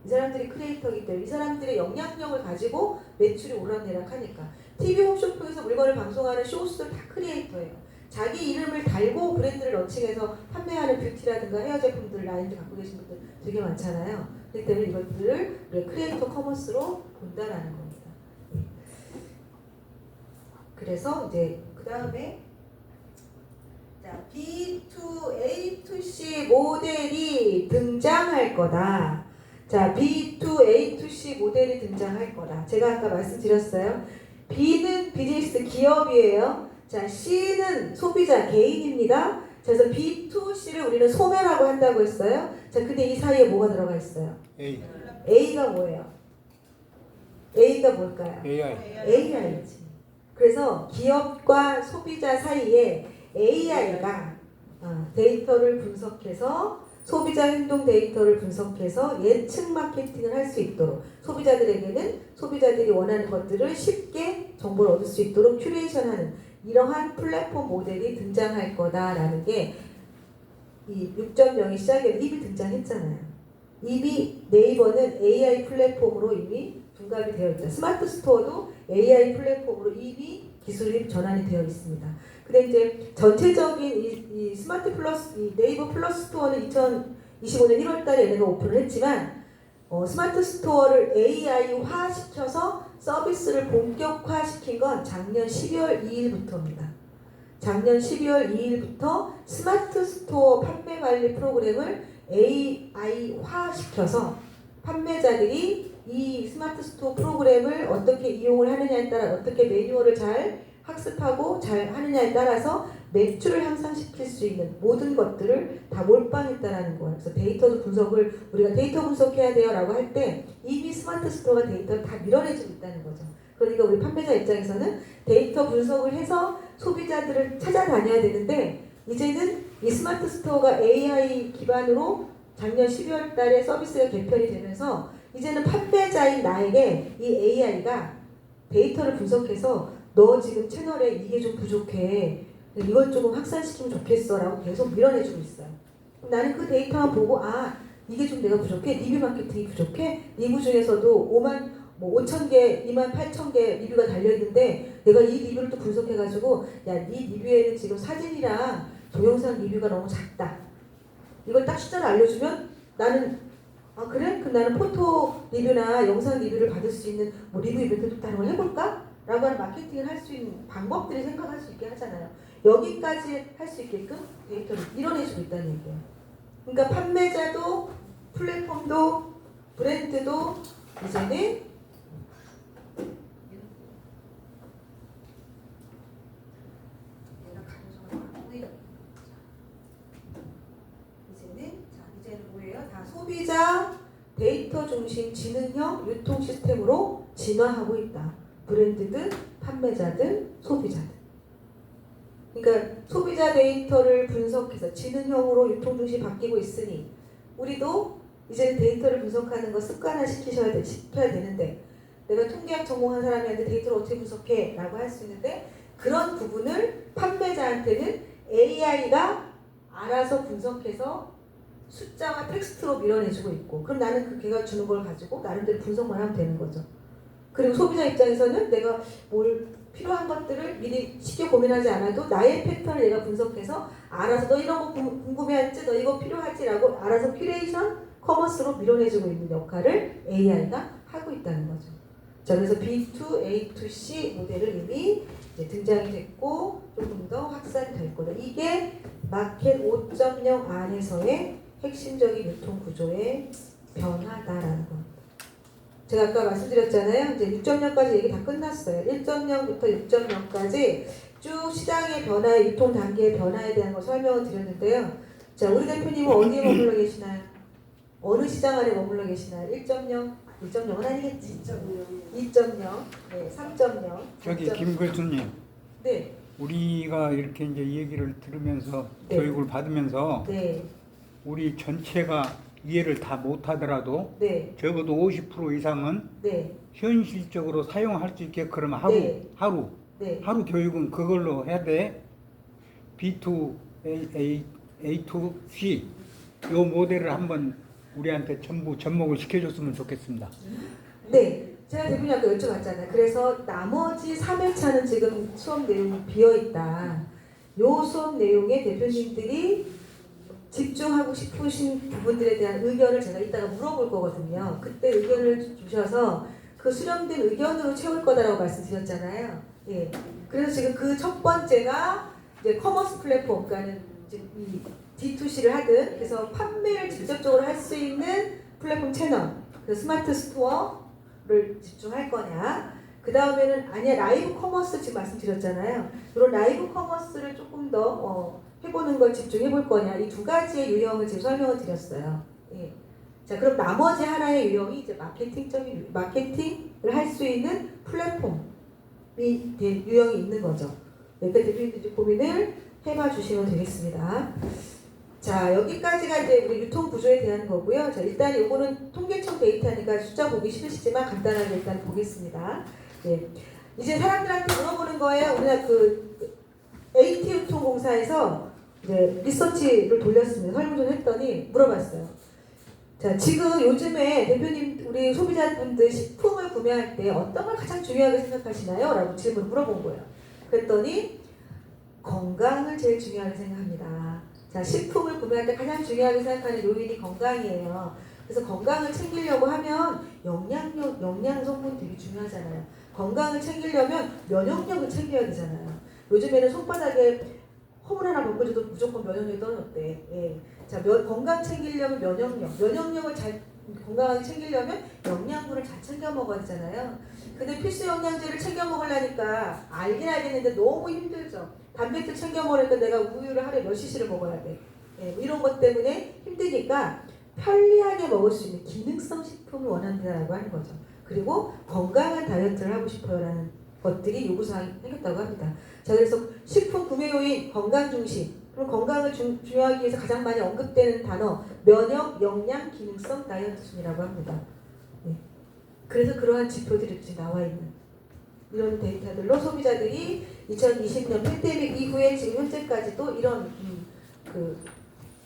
이 사람들이 크리에이터이기 때문에 이 사람들의 영향력을 가지고 매출이 오락내락하니까 TV 홈쇼핑에서 물건을 방송하는 쇼호스트들 다 크리에이터예요. 자기 이름을 달고 브랜드를 런칭해서 판매하는 뷰티라든가 헤어 제품들 라인을 갖고 계신 분들 되게 많잖아요. 그렇기 때문에 이것들을 크리에이터 커머스로 본다라는 겁니다. 그래서 이제 그 다음에 자, B2A2C 모델이 등장할 거다. 자, B2A2C 모델이 등장할 거다. 제가 아까 말씀드렸어요. B는 비즈니스 기업이에요. 자, C는 소비자 개인입니다. 그래서 B2C를 우리는 소매라고 한다고 했어요. 자, 근데 이 사이에 뭐가 들어가 있어요? A, A가 뭐예요? A가 뭘까요? AI. AI지. 그래서 기업과 소비자 사이에 AI가 데이터를 분석해서 소비자 행동 데이터를 분석해서 예측 마케팅을 할 수 있도록 소비자들에게는 소비자들이 원하는 것들을 쉽게 정보를 얻을 수 있도록 큐레이션하는 이러한 플랫폼 모델이 등장할 거다라는 게 이 6.0의 시작에 이미 등장했잖아요. 이미 네이버는 AI 플랫폼으로 이미 둔갑이 되어 있다. 스마트 스토어도 AI 플랫폼으로 이미 기술이 전환이 되어 있습니다. 근데 이제 전체적인 이 스마트 플러스 이 네이버 플러스 스토어는 2025년 1월달에 얘네가 오픈을 했지만 스마트 스토어를 AI화 시켜서 서비스를 본격화시킨 건 작년 12월 2일부터입니다. 작년 12월 2일부터 스마트 스토어 판매 관리 프로그램을 AI화 시켜서 판매자들이 이 스마트 스토어 프로그램을 어떻게 이용을 하느냐에 따라 어떻게 매뉴얼을 잘 학습하고 잘 하느냐에 따라서 매출을 향상시킬 수 있는 모든 것들을 다 몰빵했다라는 거예요. 그래서 데이터 분석을 우리가 데이터 분석해야 돼요 라고 할 때 이미 스마트 스토어가 데이터를 다 밀어내주고 있다는 거죠. 그러니까 우리 판매자 입장에서는 데이터 분석을 해서 소비자들을 찾아다녀야 되는데 이제는 이 스마트 스토어가 AI 기반으로 작년 12월 달에 서비스가 개편이 되면서 이제는 판매자인 나에게 이 AI가 데이터를 분석해서 너 지금 채널에 이게 좀 부족해. 이걸 조금 확산시키면 좋겠어 라고 계속 밀어내주고 있어요. 그럼 나는 그 데이터만 보고 이게 좀 내가 부족해? 리뷰 마케팅이 부족해? 리뷰 중에서도 5,000개, 28,000개 리뷰가 달려있는데 내가 이 리뷰를 또 분석해가지고 네 리뷰에는 지금 사진이랑 동영상 리뷰가 너무 작다. 이걸 딱 숫자를 알려주면 나는 그래? 그럼 나는 포토 리뷰나 영상 리뷰를 받을 수 있는 리뷰 이벤트도 다른 걸 해볼까? 라고 하는 마케팅을 할 수 있는 방법들이 생각할 수 있게 하잖아요. 여기까지 할 수 있게끔 데이터를 밀어내주고 있다는 얘기예요. 그러니까 판매자도 플랫폼도 브랜드도 이제는 이제는 뭐예요? 다 소비자 데이터 중심 지능형 유통 시스템으로 진화하고 있다. 브랜드든 판매자든 소비자든. 그러니까 소비자 데이터를 분석해서 지능형으로 유통 중심이 바뀌고 있으니 우리도 이제는 데이터를 분석하는 거 습관화 시켜야 되는데 내가 통계학 전공한 사람한테 데이터를 어떻게 분석해? 라고 할 수 있는데 그런 부분을 판매자한테는 AI가 알아서 분석해서 숫자와 텍스트로 밀어내주고 있고 그럼 나는 그 걔가 주는 걸 가지고 나름대로 분석만 하면 되는 거죠. 그리고 소비자 입장에서는 내가 뭘 필요한 것들을 미리 쉽게 고민하지 않아도 나의 패턴을 내가 분석해서 알아서 너 이런 거 궁금해할지 너 이거 필요하지 라고 알아서 큐레이션 커머스로 밀어내주고 있는 역할을 AI가 하고 있다는 거죠. 자, 그래서 B2, A2C 모델을 이미 이제 등장이 됐고 조금 더 확산될 거다. 이게 마켓 5.0 안에서의 핵심적인 유통 구조의 변화다라는 겁니다. 제가 아까 말씀드렸잖아요. 이제 6.0까지 얘기 다 끝났어요. 1.0부터 6.0까지 쭉 시장의 변화, 유통 단계의 변화에 대한 걸 설명을 드렸는데요. 자, 우리 대표님은 어디에 머물러 계시나요? 어느 시장 안에 머물러 계시나요? 1.0? 1.0은 아니겠지. 2.0, 네, 3.0. 저기 김 교수님. 네. 우리가 이렇게 이제 얘기를 들으면서 네. 교육을 받으면서 네. 우리 전체가 이해를 다 못하더라도 네. 적어도 50% 이상은 네. 현실적으로 사용할 수 있게 그러면 네. 하루 교육은 그걸로 해야 돼. B2, A2C 요 모델을 한번 우리한테 전부 접목을 시켜줬으면 좋겠습니다. 네. 제가 대표님 아까 여쭤봤잖아요. 그래서 나머지 3회차는 지금 수업 내용이 비어있다. 요 수업 내용에 대표님들이 집중하고 싶으신 부분들에 대한 의견을 제가 이따가 물어볼 거거든요. 그때 의견을 주셔서 그 수렴된 의견으로 채울 거다라고 말씀드렸잖아요. 예. 그래서 지금 그 첫 번째가 이제 커머스 플랫폼, 그러니까는 이제 이 D2C를 하든 그래서 판매를 직접적으로 할 수 있는 플랫폼 채널, 그 스마트 스토어를 집중할 거냐. 그 다음에는 아니야 라이브 커머스 지금 말씀드렸잖아요. 이런 라이브 커머스를 조금 더 해보는 걸 집중해 볼 거냐. 이 두 가지의 유형을 지금 설명을 드렸어요. 예. 자, 그럼 나머지 하나의 유형이 이제 마케팅을 할 수 있는 플랫폼이 유형이 있는 거죠. 그러니까 대표님들이 고민을 해봐 주시면 되겠습니다. 자, 여기까지가 이제 우리 유통 구조에 대한 거고요. 자, 일단 요거는 통계청 데이터니까 숫자 보기 싫으시지만 간단하게 일단 보겠습니다. 예. 이제 사람들한테 물어보는 거예요. 우리가 그 AT유통공사에서 이제 리서치를 돌렸습니다. 설문조사를 했더니 물어봤어요. 자, 지금 요즘에 대표님, 우리 소비자분들 식품을 구매할 때 어떤 걸 가장 중요하게 생각하시나요? 라고 질문을 물어본 거예요. 그랬더니 건강을 제일 중요하게 생각합니다. 자, 식품을 구매할 때 가장 중요하게 생각하는 요인이 건강이에요. 그래서 건강을 챙기려고 하면 영양 성분 되게 중요하잖아요. 건강을 챙기려면 면역력을 챙겨야 되잖아요. 요즘에는 손바닥에 허물 하나 벗겨줘도 무조건 면역력이 떨어졌대. 예. 자, 건강 챙기려면 면역력을 잘 건강하게 챙기려면 영양분을 잘 챙겨 먹어야 되잖아요. 근데 필수 영양제를 챙겨 먹으려니까 알긴 알겠는데 너무 힘들죠. 단백질 챙겨 먹으니까 내가 우유를 하루에 몇 cc를 먹어야 돼. 예, 이런 것 때문에 힘드니까 편리하게 먹을 수 있는 기능성 식품을 원한다라고 하는 거죠. 그리고 건강한 다이어트를 하고 싶어요라는 것들이 요구사항이 생겼다고 합니다. 자, 그래서 식품 구매 요인 건강 중심. 그럼 건강을 중요하기 위해서 가장 많이 언급되는 단어 면역, 영양, 기능성 다이어트 순이라고 합니다. 네. 그래서 그러한 지표들이 이렇게 나와 있는 이런 데이터들로 소비자들이 2020년 팬데믹 이후에 지금 현재까지도 이런 그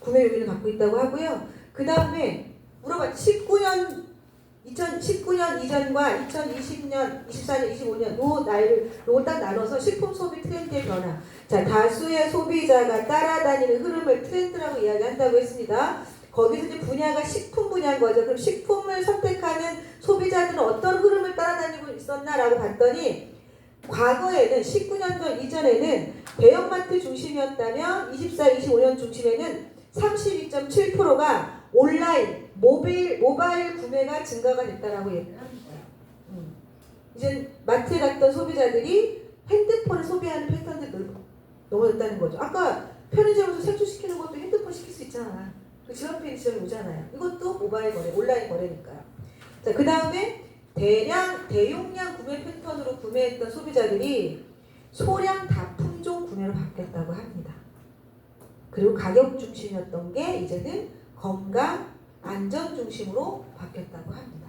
구매 요인을 갖고 있다고 하고요. 그 다음에 물어봤죠. 2019년 이전과 2020년, 24년, 25년 요 나이를 요걸 딱 나눠서 식품 소비 트렌드의 변화. 자, 다수의 소비자가 따라다니는 흐름을 트렌드라고 이야기한다고 했습니다. 거기서 이제 분야가 식품 분야인 거죠. 그럼 식품을 선택하는 소비자들은 어떤 흐름을 따라다니고 있었나라고 봤더니 과거에는 19년도 이전에는 대형마트 중심이었다면 24, 25년 중심에는 32.7%가 온라인, 모바일 구매가 증가가 됐다라고 얘기를 하는 거예요. 이제 마트에 갔던 소비자들이 핸드폰을 소비하는 패턴들이 넘어졌다는 거죠. 아까 편의점에서 생수시키는 것도 핸드폰 시킬 수 있잖아. 그 지원페이 지원이 오잖아요. 이것도 모바일 거래, 온라인 거래니까요. 자, 그 다음에 대용량 구매 패턴으로 구매했던 소비자들이 소량 다품종 구매로 바뀌었다고 합니다. 그리고 가격 중심이었던 게 이제는 건강, 안전 중심으로 바뀌었다고 합니다.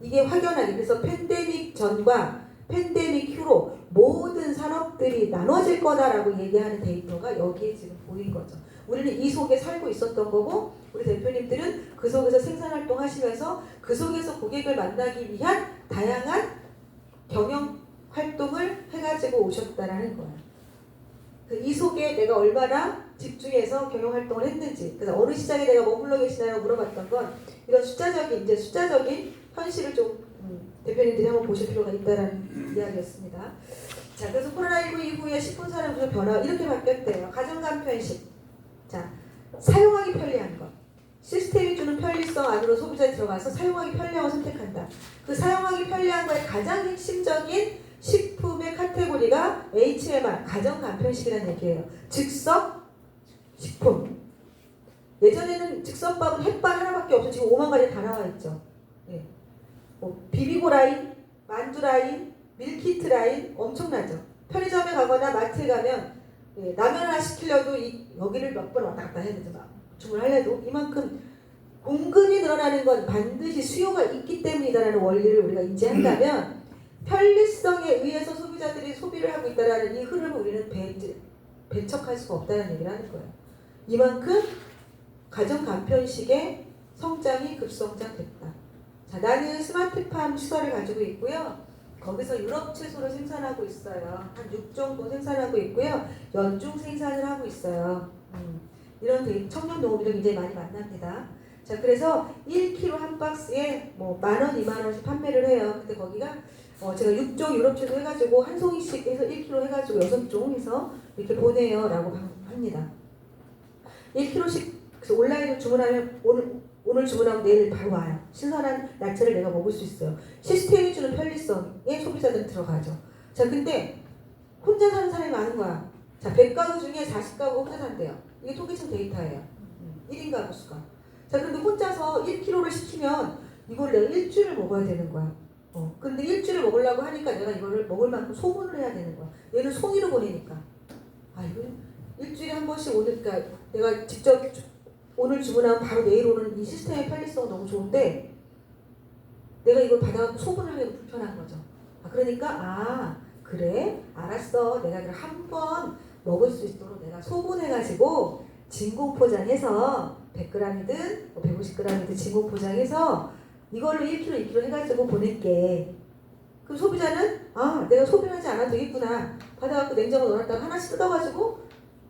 이게 확연하게 그래서 팬데믹 전과 팬데믹 후로 모든 산업들이 나눠질 거다라고 얘기하는 데이터가 여기에 지금 보인 거죠. 우리는 이 속에 살고 있었던 거고 우리 대표님들은 그 속에서 생산활동 하시면서 그 속에서 고객을 만나기 위한 다양한 경영활동을 해가지고 오셨다라는 거예요. 이 속에 내가 얼마나 집중해서 경영활동을 했는지, 그래서 어느 시장에 내가 머물러 계시나요? 물어봤던 건 이런 숫자적인 현실을 좀 대표님들이 한번 보실 필요가 있다는 이야기였습니다. 자, 그래서 코로나19 이후에 식품산업 구조 변화 이렇게 바뀌었대요. 가정간 편식. 자, 사용하기 편리한 것. 시스템이 주는 편리성 안으로 소비자에 들어가서 사용하기 편리한 걸 선택한다. 그 사용하기 편리한 거의 가장 핵심적인 식품의 카테고리가 HMR, 가정간편식이라는 얘기예요. 즉석 식품. 예전에는 즉석밥은 햇반 하나밖에 없어. 지금 5만 가지 다 나와 있죠. 예. 비비고 라인, 만두 라인, 밀키트 라인 엄청나죠. 편의점에 가거나 마트에 가면 예, 라면 하나 시키려도 여기를 몇 번 왔다 갔다 해야 되죠. 주문하려도 이만큼 공급이 늘어나는 건 반드시 수요가 있기 때문이다라는 원리를 우리가 인지한다면 편리성에 의해서 소비자들이 소비를 하고 있다는 이 흐름을 우리는 배척할 수가 없다는 얘기를 하는 거예요. 이만큼 가정 간편식의 성장이 급성장됐다. 자, 나는 스마트팜 시설을 가지고 있고요. 거기서 유럽 채소를 생산하고 있어요. 한 6 정도 생산하고 있고요. 연중 생산을 하고 있어요. 이런 청년 농업인들 굉장히 많이 만납니다. 자, 그래서 1kg 한 박스에 뭐 10,000원, 20,000원씩 판매를 해요. 근데 거기가 제가 6종 유럽 채소 해가지고 한 송이씩 해서 1kg 해가지고 6종 해서 이렇게 보내요 라고 합니다. 1kg씩 온라인으로 주문하면 오늘 주문하면 내일 바로 와요. 신선한 야채를 내가 먹을 수 있어요. 시스템이 주는 편리성에 소비자들은 들어가죠. 자, 근데 혼자 사는 사람이 많은 거야. 자, 100가구 중에 40가구 혼자 산대요. 이게 통계청 데이터예요. 1인 가구 수가. 자, 근데 혼자서 1kg를 시키면 이걸 내가 일주일을 먹어야 되는 거야. 근데 일주일을 먹으려고 하니까 내가 이거를 먹을 만큼 소분을 해야 되는 거야. 얘는 송이로 보내니까. 이거 일주일에 한 번씩 오니까 내가 직접 오늘 주문하면 바로 내일 오는 이 시스템의 편리성 너무 좋은데 내가 이걸 받아갖고 소분을 하기도 불편한 거죠. 그러니까 그래 알았어 내가 그걸 한 번 먹을 수 있도록 내가 소분해가지고 진공 포장해서 100g이든 150g이든 진공 포장해서 이걸로 1kg, 2kg 해가지고 보낼게. 그럼 소비자는 내가 소비하지 않아도 되겠구나. 받아갖고 냉장고 넣어놨다가 하나씩 뜯어가지고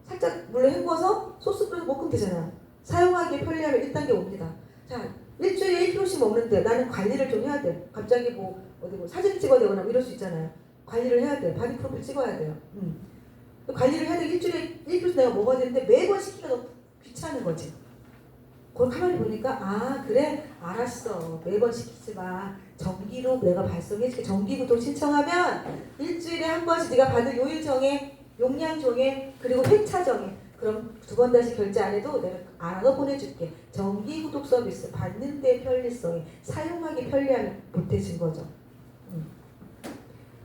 살짝 물로 헹궈서 소스 뿌려서 먹으면 되잖아. 사용하기에 편리하면 1단계 옵니다. 자, 일주일에 1kg씩 먹는데 나는 관리를 좀 해야 돼. 갑자기 어디 사진 찍어야 되거나 이럴 수 있잖아요. 관리를 해야 돼. 바디 프로필 찍어야 돼요. 관리를 해야 돼. 일주일에 1kg씩 내가 먹어야 되는데 매번 시키기가 너무 귀찮은 거지. 그걸 가만히 보니까 그래 알았어 매번 시키지 마. 정기로 내가 발송해줄게. 정기구독 신청하면 일주일에 한 번씩 네가 받을 요일 정해, 용량 정해, 그리고 회차 정해. 그럼 2번 다시 결제 안 해도 내가 알아서 보내줄게. 정기구독 서비스 받는 데 편리성이 사용하기 편리함이 보태진 거죠.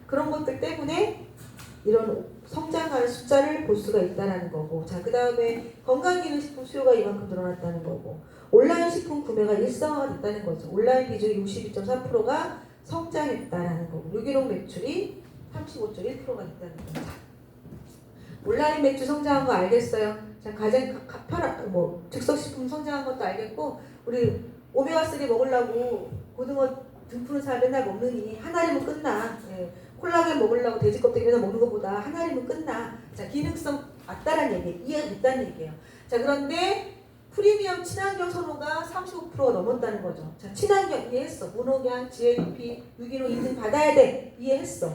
그런 것들 때문에 이런 성장하는 숫자를 볼 수가 있다는 거고, 자, 그 다음에 건강기능식품 수요가 이만큼 늘어났다는 거고, 온라인 식품 구매가 일상화가 됐다는 거죠. 온라인 비중이 62.3%가 성장했다는 거고, 유기농 매출이 35.1%가 됐다는 거죠. 온라인 매출 성장한 거 알겠어요? 자, 가장 편한 즉석식품 성장한 것도 알겠고, 우리 오메가3 먹으려고 고등어 등푸른 살 맨날 먹느니 한 알이면 끝나. 예. 콜라겐 먹으려고 돼지 껍데기 맨날 먹는 것보다 한 알이면 끝나. 자, 기능성 맞다라는 얘기, 이해가 됐다는 얘기예요. 자, 그런데 프리미엄 친환경 선호가 35%가 넘었다는 거죠. 자, 친환경 이해했어. 무농약, GLP, 유기농 인증 받아야 돼. 이해했어.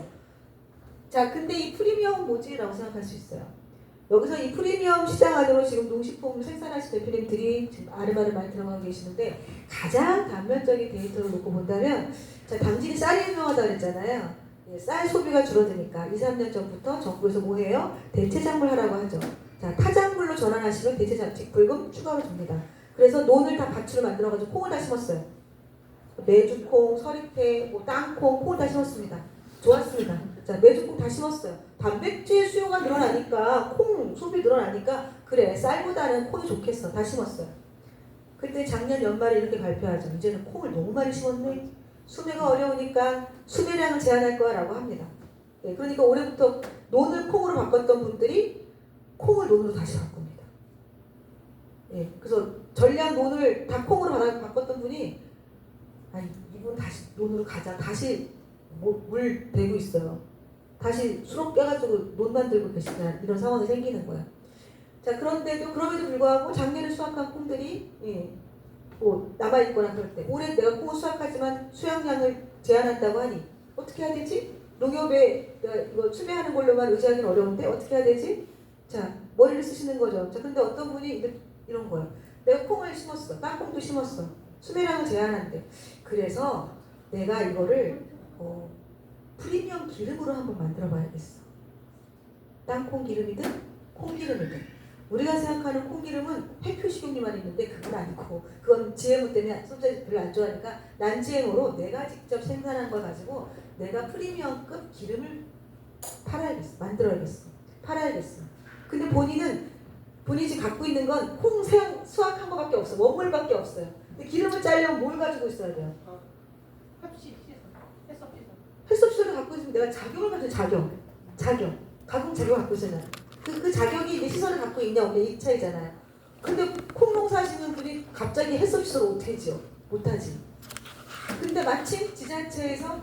자, 근데 이 프리미엄은 뭐지? 라고 생각할 수 있어요. 여기서 이 프리미엄 시장 안으로 지금 농식품 생산하신 대표님들이 지금 아르바르 많이 들어가고 계시는데, 가장 단면적인 데이터를 놓고 본다면, 자, 당진이 쌀이 유명하다고 그랬잖아요. 쌀 소비가 줄어드니까 2, 3년 전부터 정부에서 뭐해요? 대체작물 하라고 하죠. 자, 타작물로 전환하시면 대체자칙불금 추가로 줍니다. 그래서 논을 다 밭으로 만들어가지고 콩을 다 심었어요. 메주콩, 서리태, 땅콩, 콩을 다 심었습니다. 좋았습니다. 자, 메주콩 다 심었어요. 단백질 수요가 늘어나니까, 콩 소비 늘어나니까, 그래, 쌀보다는 콩이 좋겠어. 다 심었어요. 그때 작년 연말에 이렇게 발표하죠. 이제는 콩을 너무 많이 심었네. 수매가 어려우니까 수매량을 제한할 거야 라고 합니다. 네, 그러니까 올해부터 논을 콩으로 바꿨던 분들이 콩을 논으로 다시 바꿉니다. 예, 그래서 전량 논을 다 콩으로 바꿨던 분이 이분 다시 논으로 가자. 다시 물 대고 있어요. 다시 수렁 깨가지고 논 만들고 계시다. 이런 상황이 생기는 거야. 자, 그런데도 그럼에도 불구하고 작년에 수확한 콩들이 남아있거나 그럴 때 올해 내가 콩을 수확하지만 수확량을 제한한다고 하니 어떻게 해야 되지? 농협에 이거 수매하는 걸로만 의지하기는 어려운데 어떻게 해야 되지? 자, 머리를 쓰시는 거죠. 자, 근데 어떤 분이 이런 거예요. 내가 콩을 심었어. 땅콩도 심었어. 수매량을 제한한대. 그래서 내가 이거를 프리미엄 기름으로 한번 만들어 봐야겠어. 땅콩 기름이든 콩기름이든. 우리가 생각하는 콩기름은 회표식용유만 있는데 그건 아니고, 그건 GMO 때문에 소비자들이 별로 안 좋아하니까 난 GMO로 내가 직접 생산한 걸 가지고 내가 프리미엄급 기름을 팔아야겠어. 만들어야겠어. 팔아야겠어. 근데 본인이 지금 갖고 있는 건 콩 수확한 거밖에 없어. 원물밖에 없어요. 근데 기름을 짜려면 뭘 가지고 있어야 돼요? 햇섭 시설을 갖고 있으면 내가 자격을 가져. 자격. 가공 자격을 갖고 있어야 그 자격이 이제 시설을 갖고 있냐 없냐 이 차이잖아요. 근데 콩 농사하시는 분이 갑자기 햇섭 시설을 어떻게 지어? 못하지. 근데 마침 지자체에서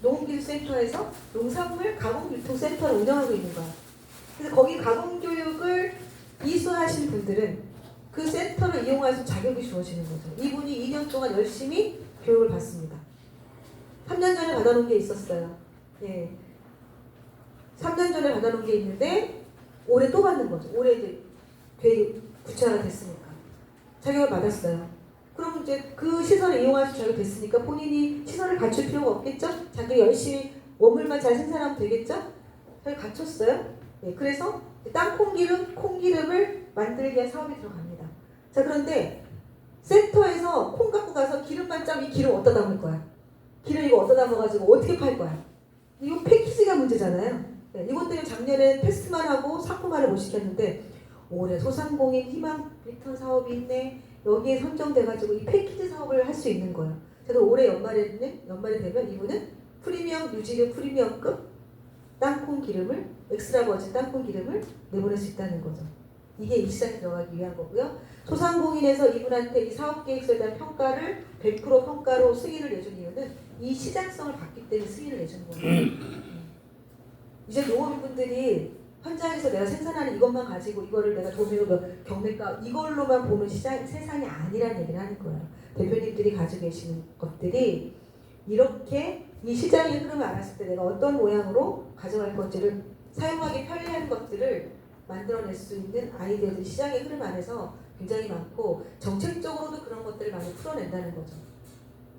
농업기술센터에서 농산물 가공유통센터를 운영하고 있는 거야. 그래서 거기 가공교육을 이수하신 분들은 그 센터를 이용해서 자격이 주어지는 거죠. 이분이 2년 동안 열심히 교육을 받습니다. 3년 전에 받아놓은 게 있었어요. 예. 3년 전에 받아놓은 게 있는데 올해 또 받는 거죠. 올해 이제 계획이 구체화가 됐으니까 자격을 받았어요. 그럼 이제 그 시설을 이용할 수 자격이 됐으니까 본인이 시설을 갖출 필요가 없겠죠? 자기 열심히 원물만 잘 생산하면 되겠죠? 자기 갖췄어요. 네, 그래서 땅콩기름, 콩기름을 만들기 위한 사업이 들어갑니다. 자, 그런데 센터에서 콩 갖고 가서 기름만 짜면 이 기름 어디다 담을 거야? 기름 이거 어디다 담아가지고 어떻게 팔 거야? 이거 패키지가 문제잖아요. 네, 이것 때문에 작년에 패스트만 하고 상품화를 못 시켰는데 올해 소상공인 희망 리턴 사업이 있네. 여기에 선정돼가지고 이 패키지 사업을 할 수 있는 거예요. 그래서 올해 연말이 되면 이분은 프리미엄 유지료 프리미엄급 땅콩 기름을 엑스트라 버진 땅콩 기름을 내보낼 수 있다는 거죠. 이게 이 시장에 들어가기 위한 거고요. 소상공인에서 이분한테 이 사업 계획서에 대한 평가를 100% 평가로 승인을 내준 이유는 이 시장성을 봤기 때문에 승인을 내준 거예요. 이제 농업인분들이 현장에서 내가 생산하는 이것만 가지고 이거를 내가 도매로 경매가 이걸로만 보는 세상이 아니라는 얘기를 하는 거예요. 대표님들이 가지고 계시는 것들이 이렇게 이 시장의 흐름을 알았을 때 내가 어떤 모양으로 가져갈 건지를 사용하기 편리한 것들을 만들어낼 수 있는 아이디어들이 시장의 흐름 안에서 굉장히 많고 정책적으로도 그런 것들을 많이 풀어낸다는 거죠.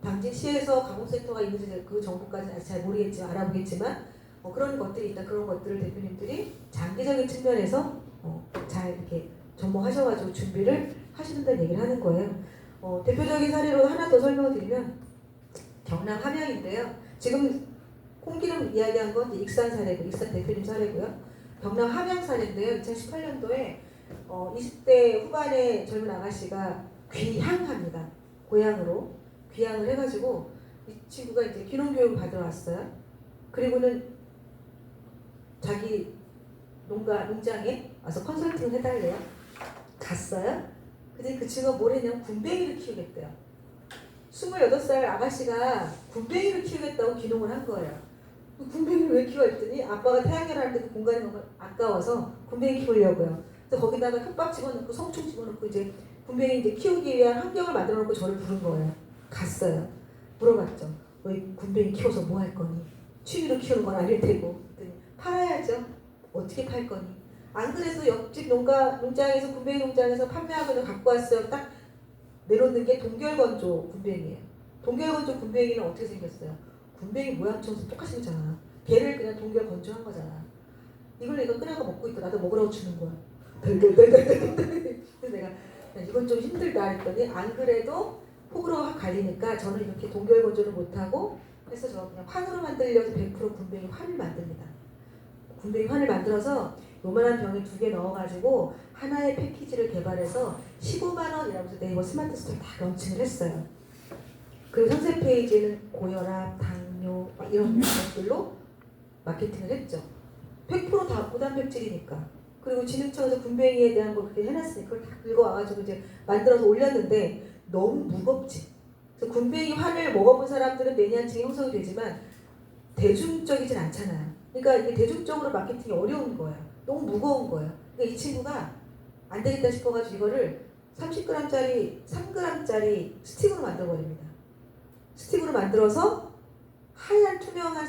당진시에서 가공센터가 있는지 그 정보까지는 아직 잘 모르겠지만 알아보겠지만 그런 것들이 있다. 그런 것들을 대표님들이 장기적인 측면에서 잘 이렇게 접목하셔가지고 준비를 하시는다는 얘기를 하는 거예요. 대표적인 사례로 하나 더 설명을 드리면 경남 함양인데요. 지금 콩기름 이야기한 건 익산 사례고 익산 대표님 사례고요. 경남 함양 사례인데요. 2018년도에 20대 후반의 젊은 아가씨가 귀향합니다. 고향으로 귀향을 해가지고 이 친구가 이제 귀농교육을 받으러 왔어요. 그리고는 자기 농장에 와서 컨설팅을 해달래요. 갔어요. 근데 그 친구가 뭘 했냐면 군뱅이를 키우겠대요. 28살 아가씨가 군뱅이를 키우겠다고 귀농을 한 거예요. 군뱅이를 왜 키워 했더니 아빠가 태양열 할 때 그 공간이 너무 아까워서 군뱅이 키우려고요. 그래서 거기다가 텃밭 집어넣고 성충 집어넣고 이제 군뱅이 이제 키우기 위한 환경을 만들어 놓고 저를 부른 거예요. 갔어요. 물어봤죠. 왜 군뱅이 키워서 뭐 할 거니? 취미로 키우는 건 아닐 테고. 팔아야죠. 어떻게 팔 거니? 안 그래서 옆집 농장에서 군뱅이 농장에서 판매하고 갖고 왔어요. 딱 내놓는 게 동결건조 군뱅이에요. 동결건조 군뱅이는 어떻게 생겼어요? 군뱅이 모양처럼 똑같이 생겼잖아. 걔를 그냥 동결건조한 거잖아. 이걸 내가 끄내고 먹고 있고 나도 먹으라고 주는 거야. 그래서 내가 이건 좀 힘들다 했더니 안 그래도 호불호가 갈리니까 저는 이렇게 동결건조를 못하고 그래서 저 그냥 환으로 만들려서 100% 군뱅이 환을 만듭니다. 군뱅이 환을 만들어서 요만한 병에 2개 넣어가지고 하나의 패키지를 개발해서 15만 원이라고 해서 네이버 스마트 스토어 다 런칭을 했어요. 그리고 상세 페이지에는 고혈압, 당뇨 막 이런 것들로 마케팅을 했죠. 100% 다 고단백질이니까. 그리고 진흥청에서 군뱅이에 대한 걸 그렇게 해놨으니까 그걸 다 긁어와가지고 이제 만들어서 올렸는데 너무 무겁지. 그래서 군뱅이 환을 먹어본 사람들은 매니아층이 형성이 되지만 대중적이진 않잖아요. 그러니까 이게 대중적으로 마케팅이 어려운 거예요. 너무 무거운 거예요. 그러니까 이 친구가 안 되겠다 싶어가지고 이거를 30g짜리, 3g짜리 스틱으로 만들어버립니다. 스틱으로 만들어서 하얀 투명한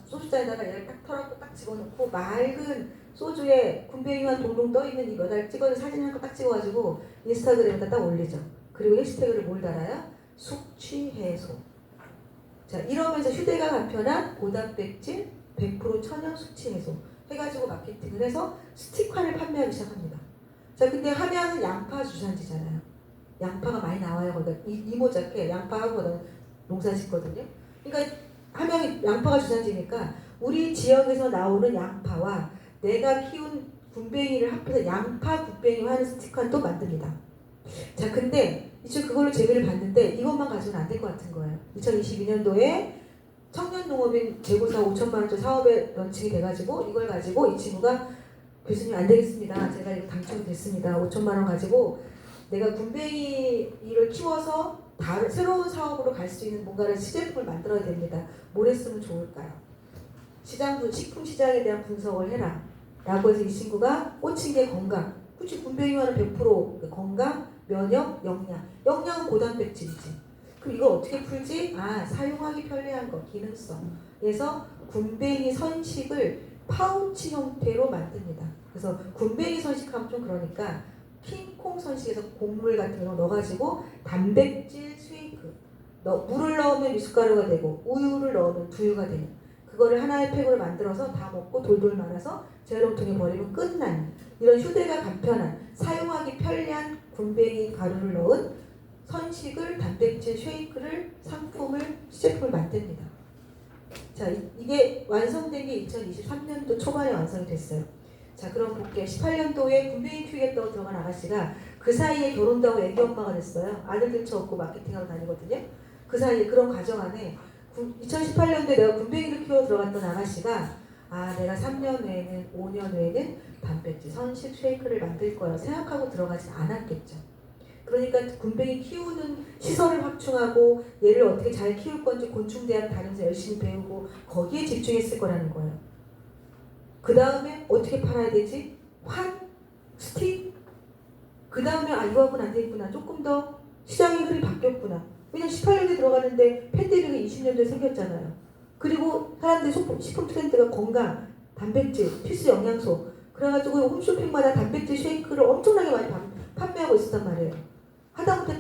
소주잔에다가 얘를 딱 털어갖고 딱 집어넣고 맑은 소주에 군뱅이만 동동 떠있는 이 몇 알 찍어서 사진 한 거 딱 찍어가지고 인스타그램에다 딱 올리죠. 그리고 해시태그를 뭘 달아요? 숙취해소. 자, 이러면서 휴대가 간편한 고단백질 100% 천연 숙취해소 해가지고 마케팅을 해서 스틱환을 판매하기 시작합니다. 자, 근데 함양은 양파 주산지잖아요. 양파가 많이 나와요. 거기가 이모작게 양파하고 농사 짓거든요. 그러니까 함양이 양파가 주산지니까 우리 지역에서 나오는 양파와 내가 키운 군뱅이를 합해서 양파 군뱅이 하는 스틱환도 만듭니다. 자, 근데 이제 그걸로 재미를 봤는데 이것만 가지고는 안 될 것 같은 거예요. 2022년도에 청년농업인 재고사 5천만 원짜리 사업에 런칭이 돼가지고 이걸 가지고 이 친구가 교수님 안 되겠습니다. 제가 이거 당첨이 됐습니다. 5천만 원 가지고 내가 군뱅이를 키워서 다른 새로운 사업으로 갈 수 있는 뭔가를 시제품을 만들어야 됩니다. 뭘 했으면 좋을까요? 식품 시장에 대한 분석을 해라. 라고 해서 이 친구가 꽂힌 게 건강. 굳이 군뱅이와는 100% 건강, 면역, 영양. 영양은 고단백질이지. 그럼 이걸 어떻게 풀지? 사용하기 편리한 거, 기능성. 그래서 군뱅이 선식을 파우치 형태로 만듭니다. 그래서 군뱅이 선식하면 좀 그러니까 킹콩 선식에서 곡물 같은 거 넣어가지고 단백질 쉐이크. 물을 넣으면 미숫가루가 되고 우유를 넣으면 두유가 되는. 그거를 하나의 팩으로 만들어서 다 먹고 돌돌 말아서 재활용통에 버리면 끝난 이런 휴대가 간편한 사용하기 편리한 군뱅이 가루를 넣은 선식을 단백질 쉐이크를 상품을 시제품을 만듭니다. 자, 이게 완성된 게 2023년도 초반에 완성이 됐어요. 자, 그럼 볼게요. 18년도에 군뱅이 키우겠다고 들어간 아가씨가 그 사이에 결혼도 하고 애기 엄마가 됐어요. 아들들 쳐없고 마케팅하러 다니거든요. 그 사이에 그런 과정 안에 2018년도에 내가 군뱅이를 키워 들어갔던 아가씨가 내가 3년 후에는 5년 후에는 단백질 선식 쉐이크를 만들 거야 생각하고 들어가진 않았겠죠. 그러니까 군뱅이 키우는 시설을 확충하고 얘를 어떻게 잘 키울 건지 곤충대학 다니면서 열심히 배우고 거기에 집중했을 거라는 거예요. 그 다음에 어떻게 팔아야 되지? 환? 스틱? 그 다음에 이거하고는 안 되겠구나. 조금 더 시장의 흐름이 바뀌었구나. 왜냐면 18년에 들어가는데 팬데믹이 20년도에 생겼잖아요. 그리고 사람들이 식품 트렌드가 건강, 단백질, 필수 영양소 그래가지고 홈쇼핑마다 단백질 쉐이크를 엄청나게 많이 판매하고 있었단 말이에요. 하다못해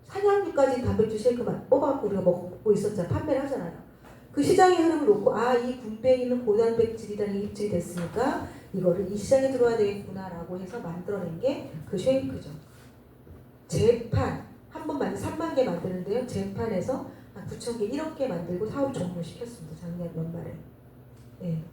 사냥류까지 단백질 쉐이크만 뽑아갖고 우리가 먹고 있었잖아요. 판매를 하잖아요. 그 시장의 흐름을 놓고 이 군뱅이는 고단백질이라는 게 입증이 됐으니까 이거를 이 시장에 들어와야 되겠구나라고 해서 만들어낸 게 그 쉐이크죠. 제판 한 번 3만 개 만드는데요. 제판에서 한 9천 개, 1억 개 만들고 사업 종료시켰습니다. 작년 연말에. 네.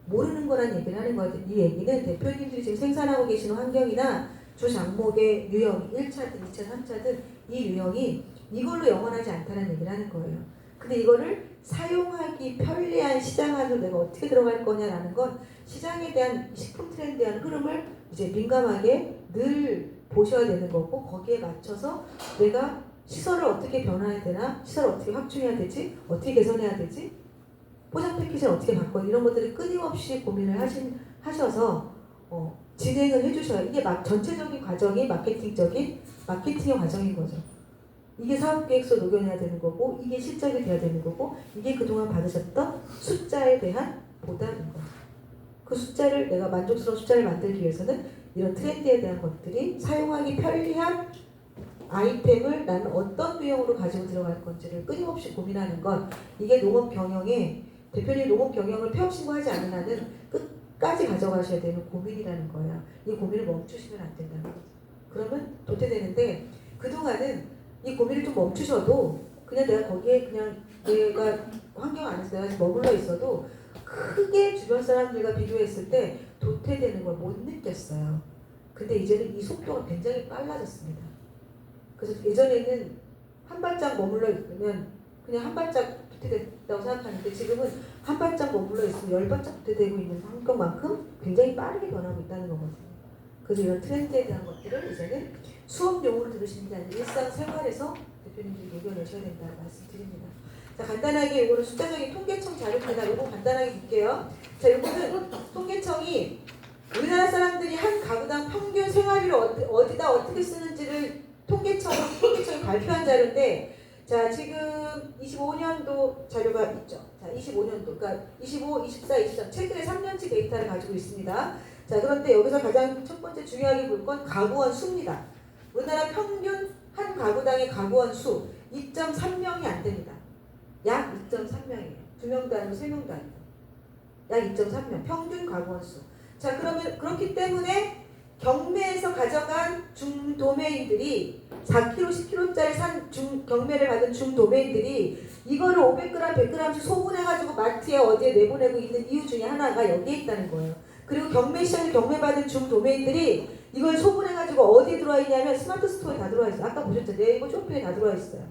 모르는 거란 얘기를 하는 거예요. 이 얘기는 대표님들이 지금 생산하고 계시는 환경이나 주 장목의 유형 1차든 2차, 3차든 이 유형이 이걸로 영원하지 않다는 얘기를 하는 거예요. 근데 이거를 사용하기 편리한 시장 안으로 내가 어떻게 들어갈 거냐라는 건 시장에 대한 식품 트렌드에 대한 흐름을 이제 민감하게 늘 보셔야 되는 거고 거기에 맞춰서 내가 시설을 어떻게 변화해야 되나, 시설을 어떻게 확충해야 되지, 어떻게 개선해야 되지, 포장 패키지를 어떻게 바꿔야 이런 것들을 끊임없이 고민을 하셔서 진행을 해주셔야 이게 전체적인 과정이 마케팅의 과정인 거죠. 이게 사업계획서 녹여내야 되는 거고 이게 실적이 돼야 되는 거고 이게 그동안 받으셨던 숫자에 대한 보답인 거예요. 그 숫자를 내가 만족스러운 숫자를 만들기 위해서는 이런 트렌드에 대한 것들이 사용하기 편리한 아이템을 나는 어떤 유형으로 가지고 들어갈 건지를 끊임없이 고민하는 것 이게 농업 경영에 대표님 농업 경영을 폐업신고하지 않는 한은 끝까지 가져가셔야 되는 고민이라는 거예요. 이 고민을 멈추시면 안 된다는 거죠. 그러면 도태되는데 그동안은 이 고민을 좀 멈추셔도 그냥 내가 거기에 그냥 내가 환경 안에서 내가 머물러 있어도 크게 주변 사람들과 비교했을 때 도태되는 걸 못 느꼈어요. 근데 이제는 이 속도가 굉장히 빨라졌습니다. 그래서 예전에는 한 발짝 머물러 있으면 그냥 한 발짝 도태됐다고 생각하는데 지금은 한 발짝 머물러 있으면 10발짝 도태되고 있는 환경만큼 굉장히 빠르게 변하고 있다는 거거든요. 그래서 이런 트렌드에 대한 것들을 이제는 수업용으로 들으시는 게 아니라 일상생활에서 대표님들이 녹여내셔야 된다고 말씀드립니다. 자, 간단하게 이거는 숫자적인 통계청 자료입니다. 이거 간단하게 볼게요. 자, 이거는 통계청이 우리나라 사람들이 한 가구당 평균 생활비를 어디다 어떻게 쓰는지를 통계청이 발표한 자료인데 자, 지금 25년도 자료가 있죠. 자, 25년도, 그러니까 25, 24, 23 최근에 3년치 데이터를 가지고 있습니다. 자, 그런데 여기서 가장 첫 번째 중요하게 볼 건 가구원 수입니다. 우리나라 평균 한 가구당의 가구원 수 2.3명이 안 됩니다. 약 2.3명이에요. 2명도 아니고 3명도 아니고. 약 2.3명. 평균 가구원 수. 자, 그러면 그렇기 때문에 경매에서 가져간 중도매인들이 4kg, 10kg짜리 경매를 받은 중도매인들이 이거를 500g, 100g씩 소분해가지고 마트에 어디에 내보내고 있는 이유 중에 하나가 여기에 있다는 거예요. 그리고 경매 시장에 경매받은 중도매인들이 이걸 소분해가지고 어디에 들어와 있냐면 스마트 스토어에 다 들어와 있어요. 아까 보셨죠? 네이버 쇼핑에 다 들어와 있어요.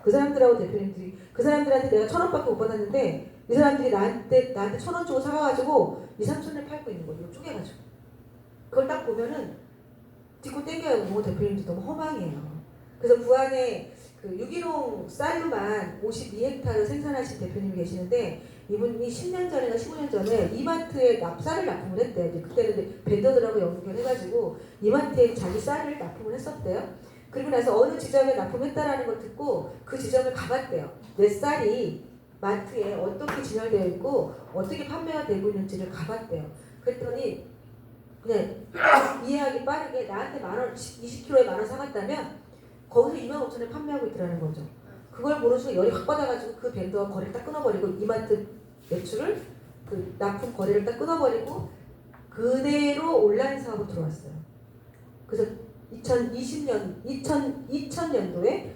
그 사람들하고 대표님들이 그 사람들한테 내가 1,000원밖에 못 받았는데 이 사람들이 나한테 1,000원 주고 사가가지고 2, 3천을 팔고 있는 거예요. 쪼개가지고. 그걸 딱 보면은 뒷고 땡겨요. 뭐 대표님도 너무 허망해요. 그래서 부안에 그 유기농 쌀로만 52헥타를 생산하신 대표님이 계시는데 이분이 10년 전이나 15년 전에 이마트에 쌀을 납품을 했대요. 그때는 이제 벤더들하고 연결해가지고 이마트에 자기 쌀을 납품을 했었대요. 그리고 나서 어느 지점에 납품했다라는 걸 듣고 그 지점을 가봤대요. 내 쌀이 마트에 어떻게 진열되어 있고 어떻게 판매가 되고 있는지를 가봤대요. 그랬더니 그냥 이해하기 빠르게 나한테 10,000원, 20kg에 10,000원 사갔다면 거기서 25,000원에 판매하고 있더라는 거죠. 그걸 모르는 순간 열이 확 받아가지고 그 벤더와 거래를 딱 끊어버리고 이마트 매출을 그 납품 거래를 딱 끊어버리고 그대로 온라인 사업으로 들어왔어요. 그래서 2000년도에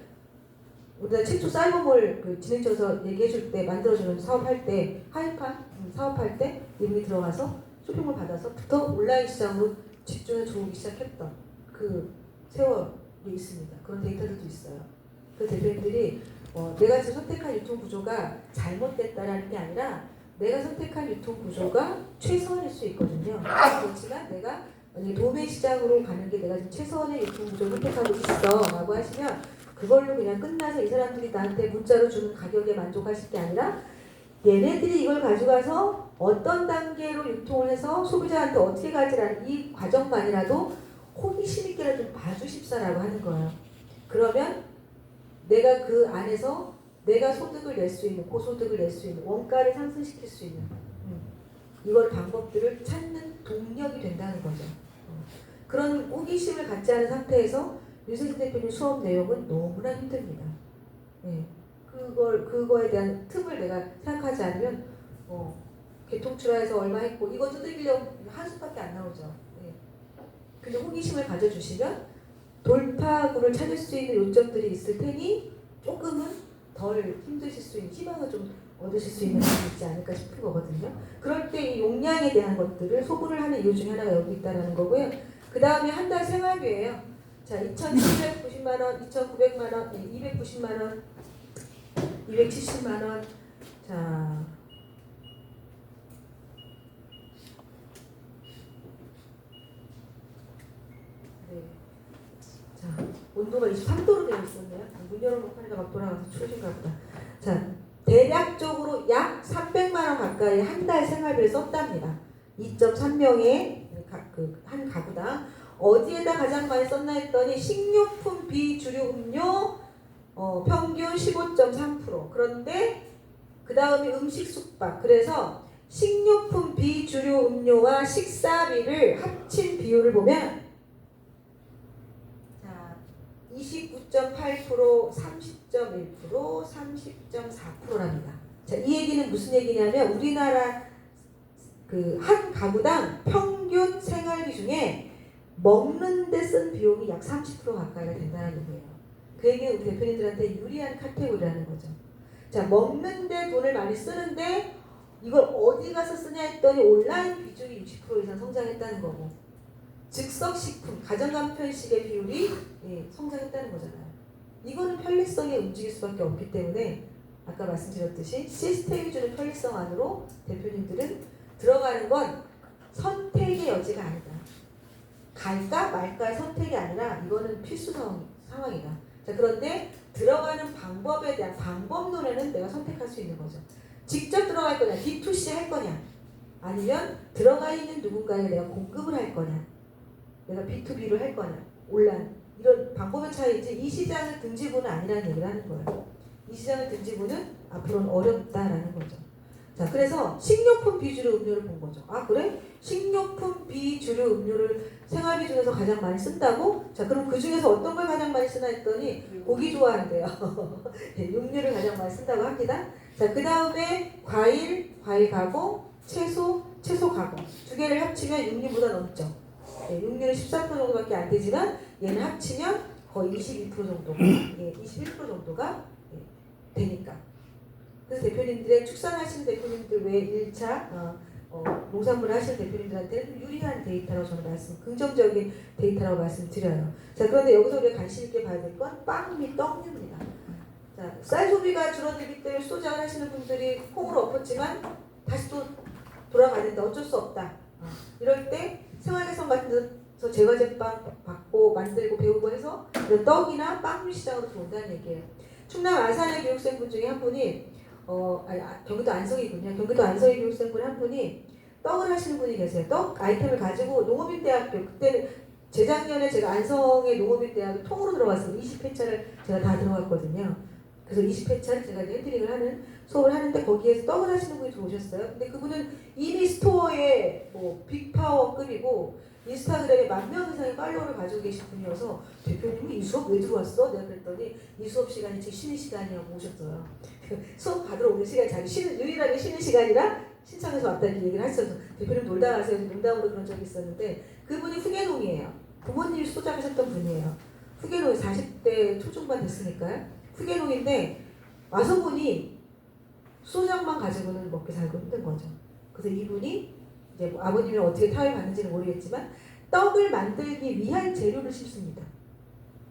우리가 최초 쌀버몰 그 진행처에서 얘기해줄 때 만들어주는 사업할 때 하이판 사업할 때 이분이 들어가서 쇼핑몰 받아서부터 온라인 시장으로 집중해 들어오기 시작했던 그 세월이 있습니다. 그런 데이터들도 있어요. 그 대표님들이 내가 지금 선택한 유통 구조가 잘못됐다라는 게 아니라 내가 선택한 유통 구조가 최선일 수 있거든요. 그렇지만 내가 만약에 도매 시장으로 가는 게 내가 지금 최선의 유통 구조를 선택하고 있어라고 하시면 그걸로 그냥 끝나서 이 사람들이 나한테 문자로 주는 가격에 만족하실 게 아니라 얘네들이 이걸 가져가서 어떤 단계로 유통을 해서 소비자한테 어떻게 가지라는 이 과정만이라도 호기심 있게라도 좀 봐주십사라고 하는 거예요. 그러면 내가 그 안에서 내가 소득을 낼 수 있는, 고소득을 낼 수 있는, 원가를 상승시킬 수 있는 이걸 방법들을 찾는 동력이 된다는 거죠. 그런 호기심을 갖지 않은 상태에서 유세진 대표님 수업 내용은 너무나 힘듭니다. 네. 그거에 대한 틈을 내가 생각하지 않으면 개통출하에서 얼마 했고 이거 두들기려고 한 수밖에 안 나오죠. 네. 근데 호기심을 가져주시면 돌파구를 찾을 수 있는 요점들이 있을 테니 조금은 덜 힘드실 수 있는 희망을 좀 얻으실 수 있는 부분이 있지 않을까 싶은 거거든요. 그럴 때 이 용량에 대한 것들을 소분을 하는 이유 중에 하나가 여기 있다는 거고요. 그 다음에 한 달 생활비예요. 자, 2,790만 원, 2,900만 원, 290만 원, 270만 원. 자, 네. 자, 온도가 23도로 되어 있었네요. 문 열어놓고 하니까 막 돌아가서 추워진가 보다. 자, 대략적으로 약 300만 원 가까이 한 달 생활비를 썼답니다. 2.3명의 한 가구당. 어디에다 가장 많이 썼나 했더니 식료품 비주류 음료 평균 15.3%. 그런데 그 다음에 음식 숙박. 그래서 식료품 비주류 음료와 식사비를 합친 비율을 보면 자 29.8%, 30.1%, 30.4%랍니다. 자, 이 얘기는 무슨 얘기냐면 우리나라 그 한 가구당 평균 생활비 중에 먹는 데 쓴 비용이 약 30% 가까이가 된다는 얘기예요. 그 얘기는 우리 대표님들한테 유리한 카테고리라는 거죠. 자, 먹는 데 돈을 많이 쓰는데 이걸 어디 가서 쓰냐 했더니 온라인 비중이 60% 이상 성장했다는 거고 즉석식품, 가정간편식의 비율이 성장했다는 거잖아요. 이거는 편리성에 움직일 수밖에 없기 때문에 아까 말씀드렸듯이 시스템이 주는 편리성 안으로 대표님들은 들어가는 건 선택의 여지가 아니다. 갈까 말까의 선택이 아니라 이거는 필수 상황이다. 자, 그런데 들어가는 방법에 대한 방법론에는 내가 선택할 수 있는 거죠. 직접 들어갈 거냐, D2C 할 거냐, 아니면 들어가 있는 누군가에 내가 공급을 할 거냐, 내가 B2B를 할 거냐, 온라인 이런 방법의 차이지 이 시장의 등지부는 아니라는 얘기를 하는 거예요. 이 시장의 등지부는 앞으로는 어렵다라는 거죠. 자, 그래서 식료품 비주류 음료를 본 거죠. 아, 그래? 식료품 비주류 음료를 생활비 중에서 가장 많이 쓴다고? 자, 그럼 그 중에서 어떤 걸 가장 많이 쓰나 했더니 고기 좋아한대요. 육류를 가장 많이 쓴다고 합니다. 자, 그 다음에 과일 가공, 채소 가공 두 개를 합치면 육류보다 넘죠. 육류는 13% 정도밖에 안 되지만 얘는 합치면 거의 22% 정도가 21% 정도가 되니까. 그래서 대표님들의 축산하시는 대표님들 외 1차 농산물을 하시는 대표님들한테는 유리한 데이터라고 저는 긍정적인 데이터라고 말씀드려요. 자, 그런데 여기서 우리가 관심 있게 봐야 될 건 빵 및 떡류입니다. 자, 쌀 소비가 줄어들기 때문에 수도장을 하시는 분들이 콩으로 엎었지만 다시 또 돌아가는데 어쩔 수 없다. 이럴 때 생활개선 같은 데서 제과제빵 받고 만들고 배우고 해서 이런 떡이나 빵류 시장으로 들어온다는 얘기예요. 충남 아산의 교육생분 중에 한 분이 경기도 안성이군요. 경기도 안성의 교육생분 한 분이 떡을 하시는 분이 계세요. 떡 아이템을 가지고 농업인대학교, 그때는 재작년에 제가 안성의 농업인대학교 통으로 들어갔어요. 20회차를 제가 다 들어갔거든요. 그래서 20회차를 제가 핸드링을 하는 수업을 하는데 거기에서 떡을 하시는 분이 들어오셨어요. 근데 그분은 이미 스토어에 빅파워급이고 인스타그램에 10,000명 이상의 팔로워를 가지고 계신 분이어서 대표님이 이 수업 왜 들어왔어? 내가 그랬더니 이 수업 시간이 지금 쉬는 시간이라고 오셨어요. 수업 받으러 오는 시간이 자기 유일하게 쉬는 시간이라 신청해서 왔다 이렇게 얘기를 하셨어요. 대표님 놀다 가세요. 농담으로 그런 적이 있었는데 그분이 후계농이에요. 부모님이 수도장하셨던 분이에요. 후계농이 40대 초중반 됐으니까요. 후계농인데 와서 보니 수도장만 가지고는 먹기 살기 힘든 거죠. 그래서 이분이 이제 뭐 아버님이 어떻게 타협 받는지는 모르겠지만 떡을 만들기 위한 재료를 심습니다.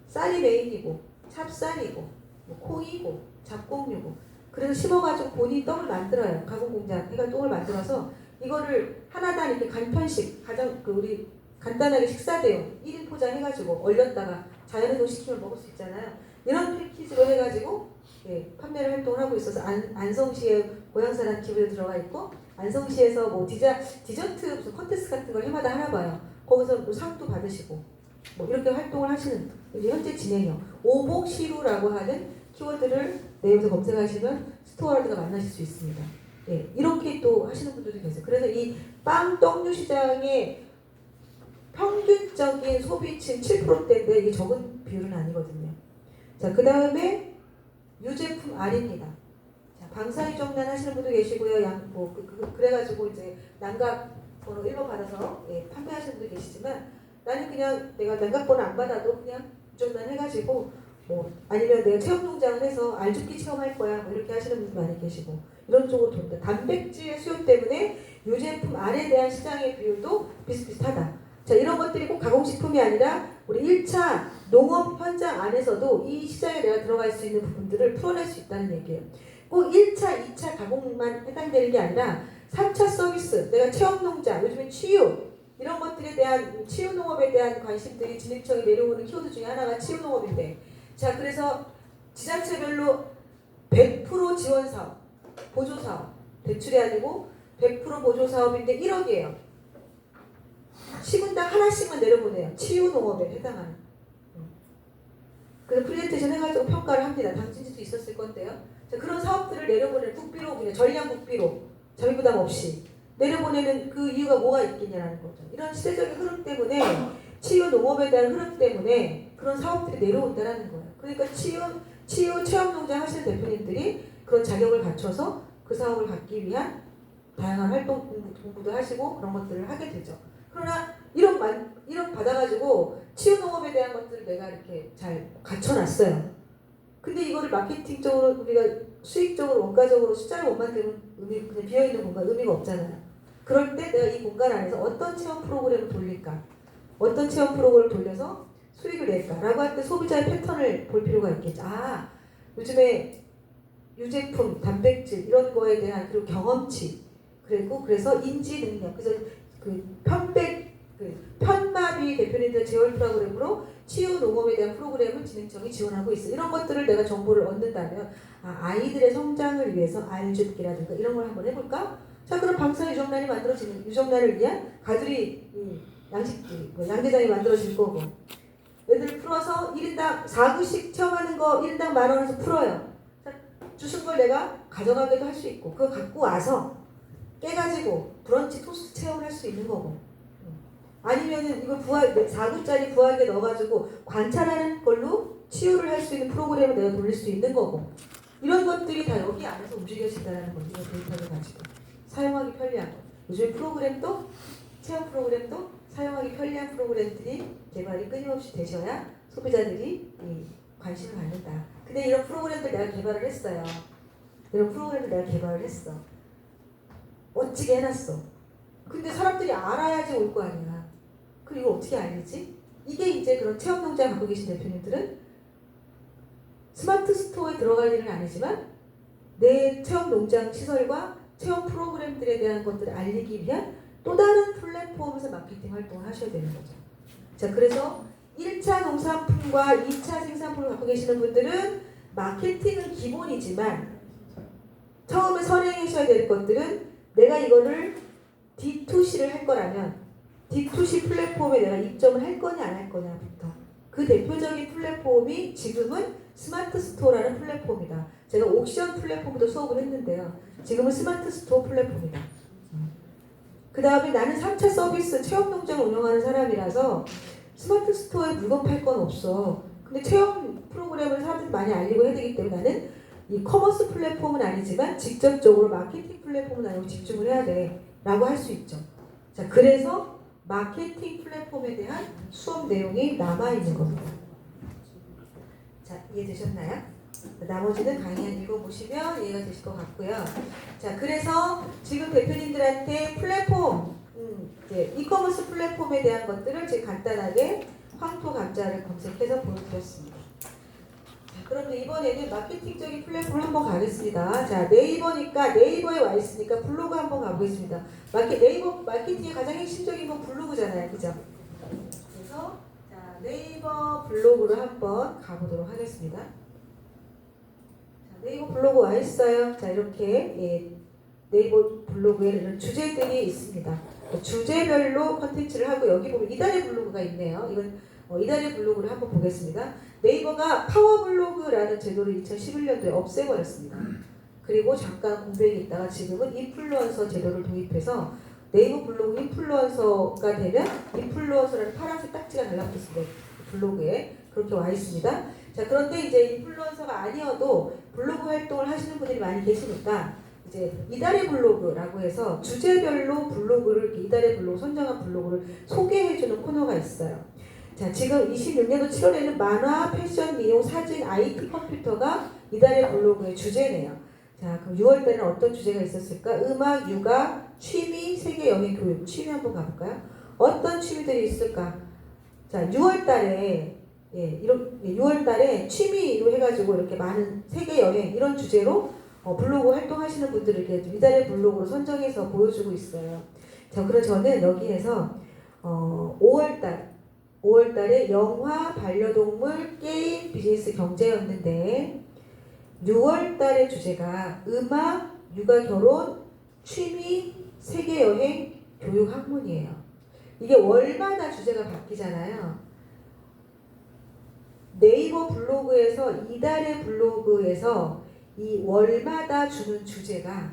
쌀이 메인이고 찹쌀이고 뭐 콩이고 잡곡류고 그래서 심어가지고 본인이 떡을 만들어요. 가공공장 해가 떡을 만들어서 이거를 하나당 이렇게 간편식 가장 우리 간단하게 식사대용 1인 포장 해가지고 얼렸다가 자연해동 시키면 먹을 수 있잖아요. 이런 패키지로 해가지고 판매를 활동을 하고 있어서 안성시에 고향사랑 기부에 들어가 있고 안성시에서 뭐 디저트 무슨 컨테스트 같은 걸 해마다 하나 봐요. 거기서 뭐 상도 받으시고 뭐 이렇게 활동을 하시는 이제 현재 진행형 오복시루라고 하는 키워드를 네이버에서 검색하시면 스토어월드가 만나실 수 있습니다. 이렇게 또 하시는 분들도 계세요. 그래서 이 빵 떡류 시장의 평균적인 소비층 7%대인데 이게 적은 비율은 아니거든요. 자, 그 다음에 유제품 R입니다. 자, 방사유정란 하시는 분도 계시고요. 그래가지고 이제 난각 번호 1번 받아서 판매하시는 분도 계시지만 나는 그냥 내가 난각 번호 안 받아도 그냥 유정란 해가지고 뭐 아니면 내가 체험농장을 해서 알죽기 체험할 거야 뭐 이렇게 하시는 분도 많이 계시고 이런 쪽으로 돈다. 단백질의 수요 때문에 유제품 R에 대한 시장의 비율도 비슷비슷하다. 자, 이런 것들이 꼭 가공식품이 아니라 우리 1차 농업 현장 안에서도 이 시장에 내가 들어갈 수 있는 부분들을 풀어낼 수 있다는 얘기예요. 꼭 1차, 2차 가공만 해당되는 게 아니라 3차 서비스, 내가 체험농장, 요즘엔 치유 이런 것들에 대한 치유농업에 대한 관심들이 진흥청에 내려오는 키워드 중에 하나가 치유농업인데 자, 그래서 지자체별로 100% 지원사업, 보조사업, 대출이 아니고 100% 보조사업인데 1억이에요. 시군당 하나씩만 내려보내요. 치유농업에 해당하는. 그래서 프레젠테이션 해가지고 평가를 합니다. 당진지도 있었을 건데요. 자, 그런 사업들을 내려보내는 국비로 그냥 전량 국비로 자비부담 없이 내려보내는 그 이유가 뭐가 있겠냐라는 거죠. 이런 시대적인 흐름 때문에 치유농업에 대한 흐름 때문에 그런 사업들이 내려온다는 거예요. 그러니까 치유 체험농장 하시는 대표님들이 그런 자격을 갖춰서 그 사업을 갖기 위한 다양한 활동 공부도 하시고 그런 것들을 하게 되죠. 그러나 1억 받아가지고 치유농업에 대한 것들을 내가 이렇게 잘 갖춰놨어요. 근데 이거를 마케팅적으로 우리가 수익적으로 원가적으로 숫자를 못 만들면 그냥 비어있는 공간 의미가 없잖아요. 그럴 때 내가 이 공간 안에서 어떤 체험 프로그램을 돌릴까? 어떤 체험 프로그램을 돌려서 수익을 낼까? 라고 할 때 소비자의 패턴을 볼 필요가 있겠죠. 아, 요즘에 유제품, 단백질 이런 거에 대한 그리고 경험치 그리고 그래서 인지 능력 그래서 편마비 대표님들 재원 프로그램으로 치유 농업에 대한 프로그램을 진흥청이 지원하고 있어. 이런 것들을 내가 정보를 얻는다면 아이들의 성장을 위해서 알줍기라든가 이런 걸 한번 해볼까? 자, 그럼 방사 유정란이 만들어지는 유정란을 위한 가두리 양식들이 양대장이 만들어질 거고 애들 풀어서 1인당 4구씩 체험하는 거 1인당 10,000원에서 풀어요. 자, 주신 걸 내가 가져가기도 할 수 있고 그거 갖고 와서 깨가지고 브런치 토스트 체험을 할 수 있는 거고 아니면은 이거 4구짜리 부화기에 넣어가지고 관찰하는 걸로 치유를 할 수 있는 프로그램을 내가 돌릴 수 있는 거고 이런 것들이 다 여기 안에서 움직여진다는 거죠. 이런 데이터를 가지고 사용하기 편리한 거. 요즘 프로그램도 체험 프로그램도 사용하기 편리한 프로그램들이 개발이 끊임없이 되셔야 소비자들이 관심을 갖는다. 근데 이런 프로그램들 내가 개발을 했어요. 이런 프로그램을 내가 개발을 했어. 멋지게 해놨어. 근데 사람들이 알아야지 올 거 아니야. 그럼 이걸 어떻게 알리지? 이게 이제 그런 체험농장 갖고 계신 대표님들은 스마트 스토어에 들어갈 일은 아니지만 내 체험농장 시설과 체험 프로그램들에 대한 것들을 알리기 위한 또 다른 플랫폼에서 마케팅 활동을 하셔야 되는 거죠. 자, 그래서 1차 농산품과 2차 생산품을 갖고 계시는 분들은 마케팅은 기본이지만 처음에 선행하셔야 될 것들은 내가 이거를 D2C를 할 거라면 D2C 플랫폼에 내가 입점을 할 거냐 안 할 거냐부터 그 대표적인 플랫폼이 지금은 스마트 스토어라는 플랫폼이다. 제가 옥션 플랫폼도 수업을 했는데요. 지금은 스마트 스토어 플랫폼이다. 그 다음에 나는 3차 서비스 체험농장을 운영하는 사람이라서 스마트 스토어에 물건 팔 건 없어. 근데 체험 프로그램을 사람들이 많이 알리고 해야 되기 때문에 나는 이 커머스 플랫폼은 아니지만 직접적으로 마케팅 플랫폼은 아니고 집중을 해야 돼 라고 할 수 있죠. 자, 그래서 마케팅 플랫폼에 대한 수업 내용이 남아있는 겁니다. 자, 이해되셨나요? 나머지는 강의 읽어보시면 이해가 되실 것 같고요. 자, 그래서 지금 대표님들한테 플랫폼, 이제 이커머스 플랫폼에 대한 것들을 제가 간단하게 황토 감자를 검색해서 보여드렸습니다. 자, 그럼 이번에는 마케팅적인 플랫폼을 한번 가겠습니다. 자, 네이버니까 네이버에 와 있으니까 블로그 한번 가보겠습니다. 네이버 마케팅의 가장 핵심적인 건 블로그잖아요, 그죠? 그래서 자, 네이버 블로그로 한번 가보도록 하겠습니다. 네이버 블로그 와 있어요. 자, 이렇게 네이버 블로그에 이런 주제들이 있습니다. 주제별로 컨텐츠를 하고 여기 보면 이달의 블로그가 있네요. 이건 이달의 블로그를 한번 보겠습니다. 네이버가 파워 블로그라는 제도를 2011년도에 없애버렸습니다. 그리고 잠깐 공백이 있다가 지금은 인플루언서 제도를 도입해서 네이버 블로그 인플루언서가 되면 인플루언서라는 파란색 딱지가 달라붙었습니다. 블로그에 그렇게 와 있습니다. 자, 그런데 이제 인플루언서가 아니어도 블로그 활동을 하시는 분들이 많이 계시니까 이제 이달의 블로그라고 해서 주제별로 블로그를 이달의 블로그 선정한 블로그를 소개해주는 코너가 있어요. 자, 지금 26년도 7월에는 만화, 패션, 미용, 사진, IT, 컴퓨터가 이달의 블로그의 주제네요. 자, 그럼 6월달에는 어떤 주제가 있었을까? 음악, 육아, 취미, 세계 여행, 교육. 취미 한번 가볼까요? 어떤 취미들이 있을까? 자, 6월달에 6월달에 취미로 해가지고 이렇게 많은 세계 여행 이런 주제로 블로그 활동하시는 분들을 이렇게 이달의 블로그로 선정해서 보여주고 있어요. 자, 그럼 저는 여기에서 5월달에 영화, 반려동물, 게임, 비즈니스, 경제였는데 6월달의 주제가 음악, 육아, 결혼, 취미, 세계 여행, 교육, 학문이에요. 이게 월마다 주제가 바뀌잖아요. 네이버 블로그에서 이달의 블로그에서 이 월마다 주는 주제가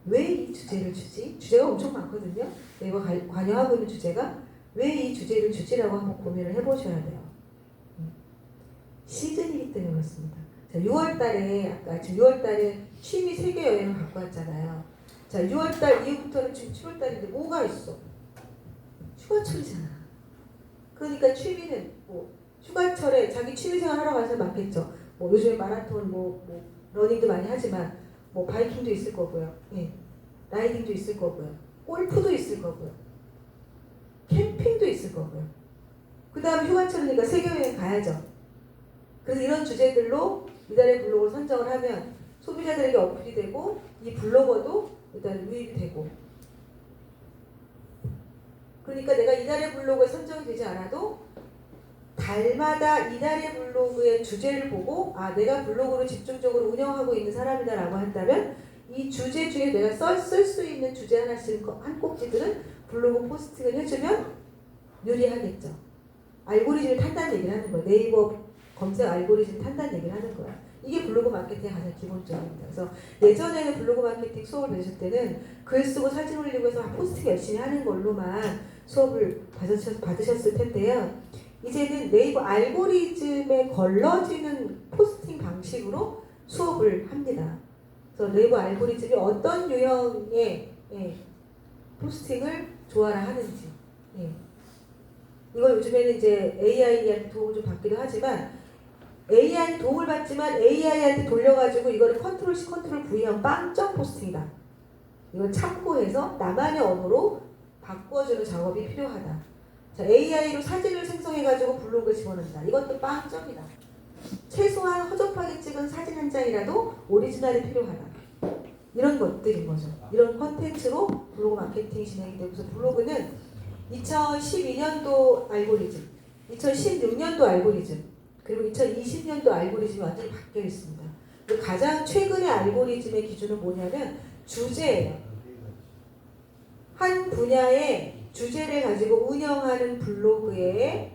왜 이 주제를 주지? 주제가 엄청 많거든요. 네이버 관여하고 있는 주제가 왜 이 주제를 주지라고 한번 고민을 해보셔야 돼요. 시즌이기 때문에 그렇습니다. 자, 6월달에 아까 지금 6월달에 취미 세계 여행을 갖고 왔잖아요. 자, 6월달 이후부터는 지금 7월달인데 뭐가 있어? 휴가철이잖아. 그러니까 취미는 뭐 휴가철에 자기 취미생활 하러 가는 사람 많겠죠. 뭐 요즘에 마라톤, 러닝도 많이 하지만 뭐 바이킹도 있을 거고요. 예, 라이딩도 있을 거고요. 골프도 있을 거고요. 캠핑도 있을 거고요. 그 다음 휴가철이니까 세계여행 가야죠. 그래서 이런 주제들로 이달의 블로그를 선정을 하면 소비자들에게 어필이 되고 이 블로거도 일단 유입이 되고 그러니까 내가 이달의 블로그에 선정이 되지 않아도 달마다 이달의 블로그의 주제를 보고 아 내가 블로그를 집중적으로 운영하고 있는 사람이다 라고 한다면 이 주제 중에 내가 쓸 수 있는 주제 하나씩 한 꼭지들은 블로그 포스팅을 해주면 유리하겠죠. 알고리즘을 탄다는 얘기를 하는 거예요. 네이버 검색 알고리즘 탄다는 얘기를 하는 거야. 이게 블로그 마케팅의 가장 기본적입니다. 그래서 예전에는 블로그 마케팅 수업을 배우실 때는 글 쓰고 사진 올리고 해서 포스팅 열심히 하는 걸로만 수업을 받으셨을 텐데요. 이제는 네이버 알고리즘에 걸러지는 포스팅 방식으로 수업을 합니다. 그래서 네이버 알고리즘이 어떤 유형의 포스팅을 좋아라 하는지 이걸 요즘에는 이제 AI한테 도움을 좀 받기도 하지만 AI한테 도움을 받지만 AI한테 돌려가지고 이거를 컨트롤 C 컨트롤 V형 빵점 포스팅이다. 이걸 참고해서 나만의 언어로 바꿔주는 작업이 필요하다. 자, AI로 사진을 생성해가지고 블로그에 집어넣는다. 이것도 빵점이다. 최소한 허접하게 찍은 사진 한 장이라도 오리지널이 필요하다. 이런 것들인 거죠. 이런 컨텐츠로 블로그 마케팅이 진행이 되고 그래서 블로그는 2012년도 알고리즘, 2016년도 알고리즘, 그리고 2020년도 알고리즘이 완전히 바뀌어 있습니다. 가장 최근의 알고리즘의 기준은 뭐냐면 주제예요. 한 분야의 주제를 가지고 운영하는 블로그에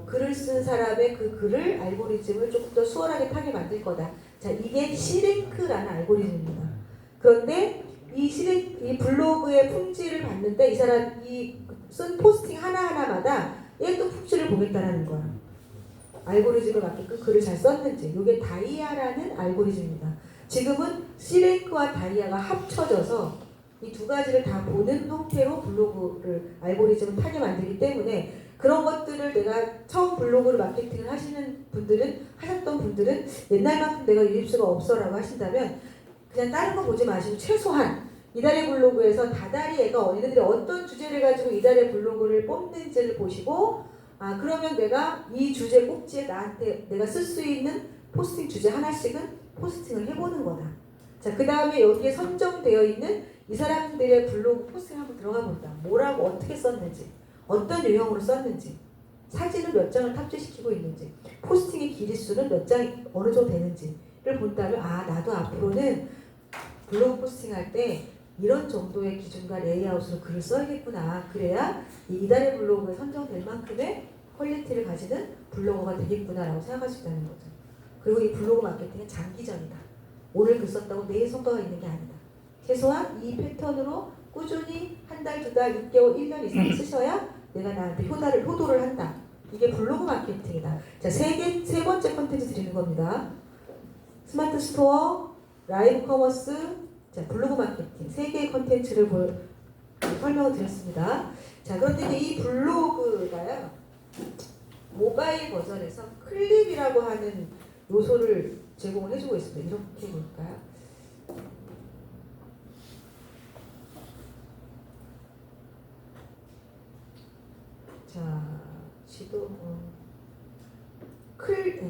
글을 쓴 사람의 그 글을 알고리즘을 조금 더 수월하게 타게 만들 거다. 자, 이게 시랭크라는 알고리즘입니다. 그런데 이 블로그의 품질을 봤는데 이 사람이 쓴 포스팅 하나하나마다 얘도 품질을 보겠다라는 거야. 알고리즘에 맞게끔 글을 잘 썼는지. 이게 다이아라는 알고리즘입니다. 지금은 시랭크와 다이아가 합쳐져서 이 두 가지를 다 보는 형태로 블로그를 알고리즘을 타게 만들기 때문에 그런 것들을 내가 처음 블로그를 마케팅을 하셨던 분들은 옛날만큼 내가 유입수가 없어라고 하신다면 그냥 다른 거 보지 마시고 최소한 이달의 블로그에서 다달이 얘네들이 어떤 주제를 가지고 이달의 블로그를 뽑는지를 보시고 그러면 내가 이 주제 꼭지에 나한테 내가 쓸 수 있는 포스팅 주제 하나씩은 포스팅을 해보는 거다. 자, 그 다음에 여기에 선정되어 있는 이 사람들의 블로그 포스팅 한번 들어가 본다. 뭐라고 어떻게 썼는지, 어떤 유형으로 썼는지, 사진을 몇 장을 탑재시키고 있는지, 포스팅의 길이수는 몇 장 어느 정도 되는지를 본다면 나도 앞으로는 블로그 포스팅할 때 이런 정도의 기준과 레이아웃으로 글을 써야겠구나. 그래야 이 이달의 블로그에 선정될 만큼의 퀄리티를 가지는 블로거가 되겠구나라고 생각할 수 있다는 거죠. 그리고 이 블로그 마케팅은 장기전이다. 오늘 글 썼다고 내일 성과가 있는 게 아니다. 최소한 이 패턴으로 꾸준히 한 달, 두 달, 6개월, 1년 이상 쓰셔야 내가 나한테 효도를 한다. 이게 블로그 마케팅이다. 자, 세 번째 컨텐츠 드리는 겁니다. 스마트 스토어, 라이브 커머스, 자, 블로그 마케팅 세 개의 컨텐츠를 설명을 드렸습니다. 자, 그런데 이제 이 블로그가요 모바일 버전에서 클립이라고 하는 요소를 제공을 해주고 있습니다. 이렇게 볼까요? 자, 지도 클립.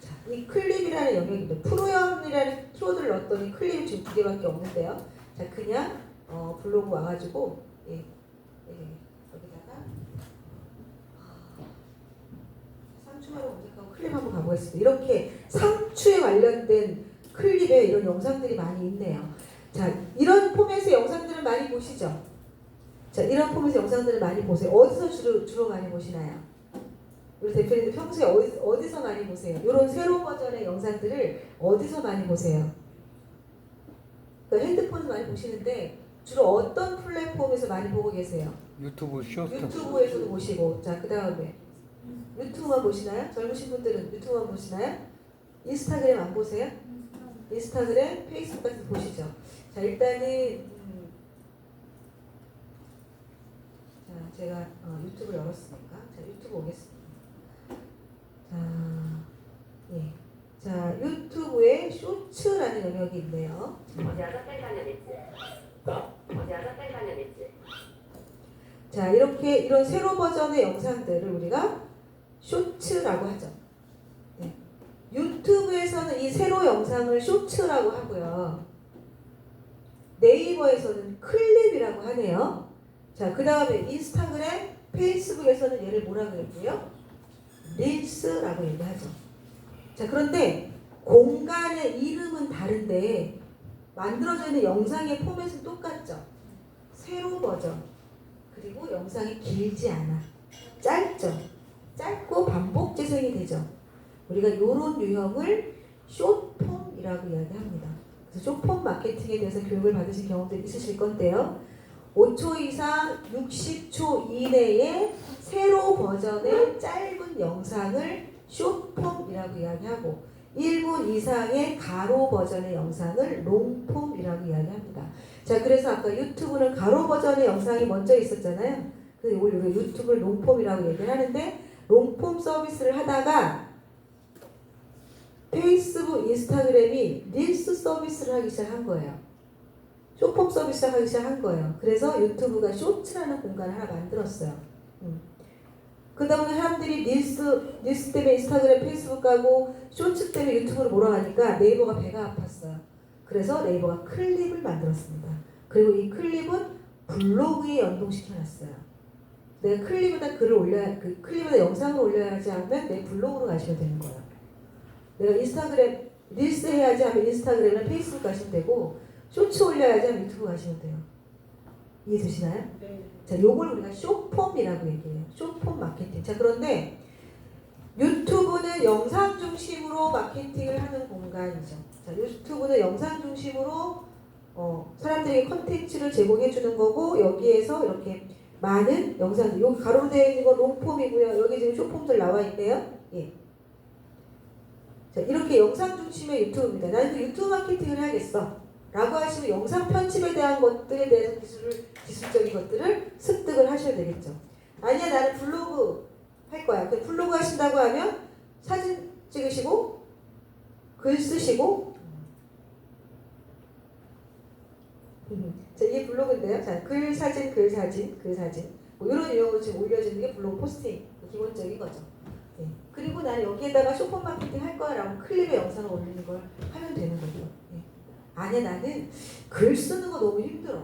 자, 이 클립이라는 영역입니다. 프로연이라는 키워드를 넣었더니 클립이 지금 2개밖에 없는데요. 자, 그냥 블로그 와가지고 여기다가 상추하러 검색하고 클립 한번 가보겠습니다. 이렇게 상추에 관련된 클립에 이런 영상들이 많이 있네요. 자, 이런 포맷의 영상들을 많이 보시죠. 자, 이런 포맷의 영상들을 많이 보세요. 어디서 주로 많이 보시나요? 우리 대표님들 평소에 어디서 많이 보세요? 이런 새로운 버전의 영상들을 어디서 많이 보세요? 핸드폰에서 많이 보시는데 주로 어떤 플랫폼에서 많이 보고 계세요? 유튜브 쇼트. 유튜브에서도 보시고, 자, 그 다음에 유튜브만 보시나요? 젊으신 분들은 유튜브만 보시나요? 인스타그램 안 보세요? 인스타그램, 페이스북 같은 거 보시죠. 자, 일단은 자, 제가 유튜브를 열었으니까 자, 유튜브 오겠습니다. 자, 예. 자, 유튜브에 쇼츠라는 영역이 있네요. 자, 이렇게 이런 새로 버전의 영상들을 우리가 쇼츠라고 하죠. 네. 유튜브에서는 이 새로 영상을 쇼츠라고 하고요. 네이버에서는 클립이라고 하네요. 자, 그 다음에 인스타그램, 페이스북에서는 얘를 뭐라고 얘기해요? 릴스라고 얘기하죠. 자, 그런데 공간의 이름은 다른데 만들어져 있는 영상의 포맷은 똑같죠. 세로 버전, 그리고 영상이 길지 않아, 짧죠. 짧고 반복 재생이 되죠. 우리가 이런 유형을 숏폼이라고 이야기합니다. 그래서 숏폼 마케팅에 대해서 교육을 받으신 경험들이 있으실 건데요. 5초 이상 60초 이내의 세로 버전의 짧은 영상을 숏폼이라고 이야기하고 1분 이상의 가로 버전의 영상을 롱폼이라고 이야기합니다. 자, 그래서 아까 유튜브는 가로 버전의 영상이 먼저 있었잖아요. 그래서 우리가 유튜브를 롱폼이라고 얘기를 하는데 롱폼 서비스를 하다가 페이스북, 인스타그램이 릴스 서비스를 하기 시작한 거예요. 숏폼 서비스를 하기 시작한 거예요. 그래서 유튜브가 쇼츠라는 공간을 하나 만들었어요. 그 다음에 사람들이 릴스 때문에 인스타그램, 페이스북 가고 쇼츠 때문에 유튜브로 몰아가니까 네이버가 배가 아팠어요. 그래서 네이버가 클립을 만들었습니다. 그리고 이 클립은 블로그에 연동시켜놨어요. 내가 클립에다 글을 올려야, 클립에다 영상을 올려야지 하면 내 블로그로 가시면 되는 거예요. 내가 인스타그램, 릴스 해야지 하면 인스타그램이나 페이스북 가시면 되고 쇼츠 올려야지 하면 유튜브 가시면 돼요. 이해되시나요? 네. 자, 요걸 우리가 숏폼이라고 얘기해요. 숏폼 마케팅. 자, 그런데 유튜브는 영상 중심으로 마케팅을 하는 공간이죠. 자, 유튜브는 영상 중심으로 사람들에게 컨텐츠를 제공해 주는 거고 여기에서 이렇게 많은 영상들, 여기 가로로 되어 있는 건 롱폼이고요. 여기 지금 숏폼들 나와 있네요. 예. 자, 이렇게 영상 중심의 유튜브입니다. 나는 유튜브 마케팅을 해야겠어 라고 하시면 영상 편집에 대한 것들에 대해서 기술적인 것들을 습득을 하셔야 되겠죠. 아니야 나는 블로그 할 거야. 그 블로그 하신다고 하면 사진 찍으시고 글 쓰시고 자 이게 블로그인데요. 자 글 사진 뭐 이런 유형으로 지금 올려주는 게 블로그 포스팅 기본적인 거죠. 네. 그리고 나는 여기에다가 쇼핑 마케팅 할 거야라고 클립의 영상을 올리는 걸 하면 되는 거죠. 네. 아니 나는 글 쓰는 거 너무 힘들어.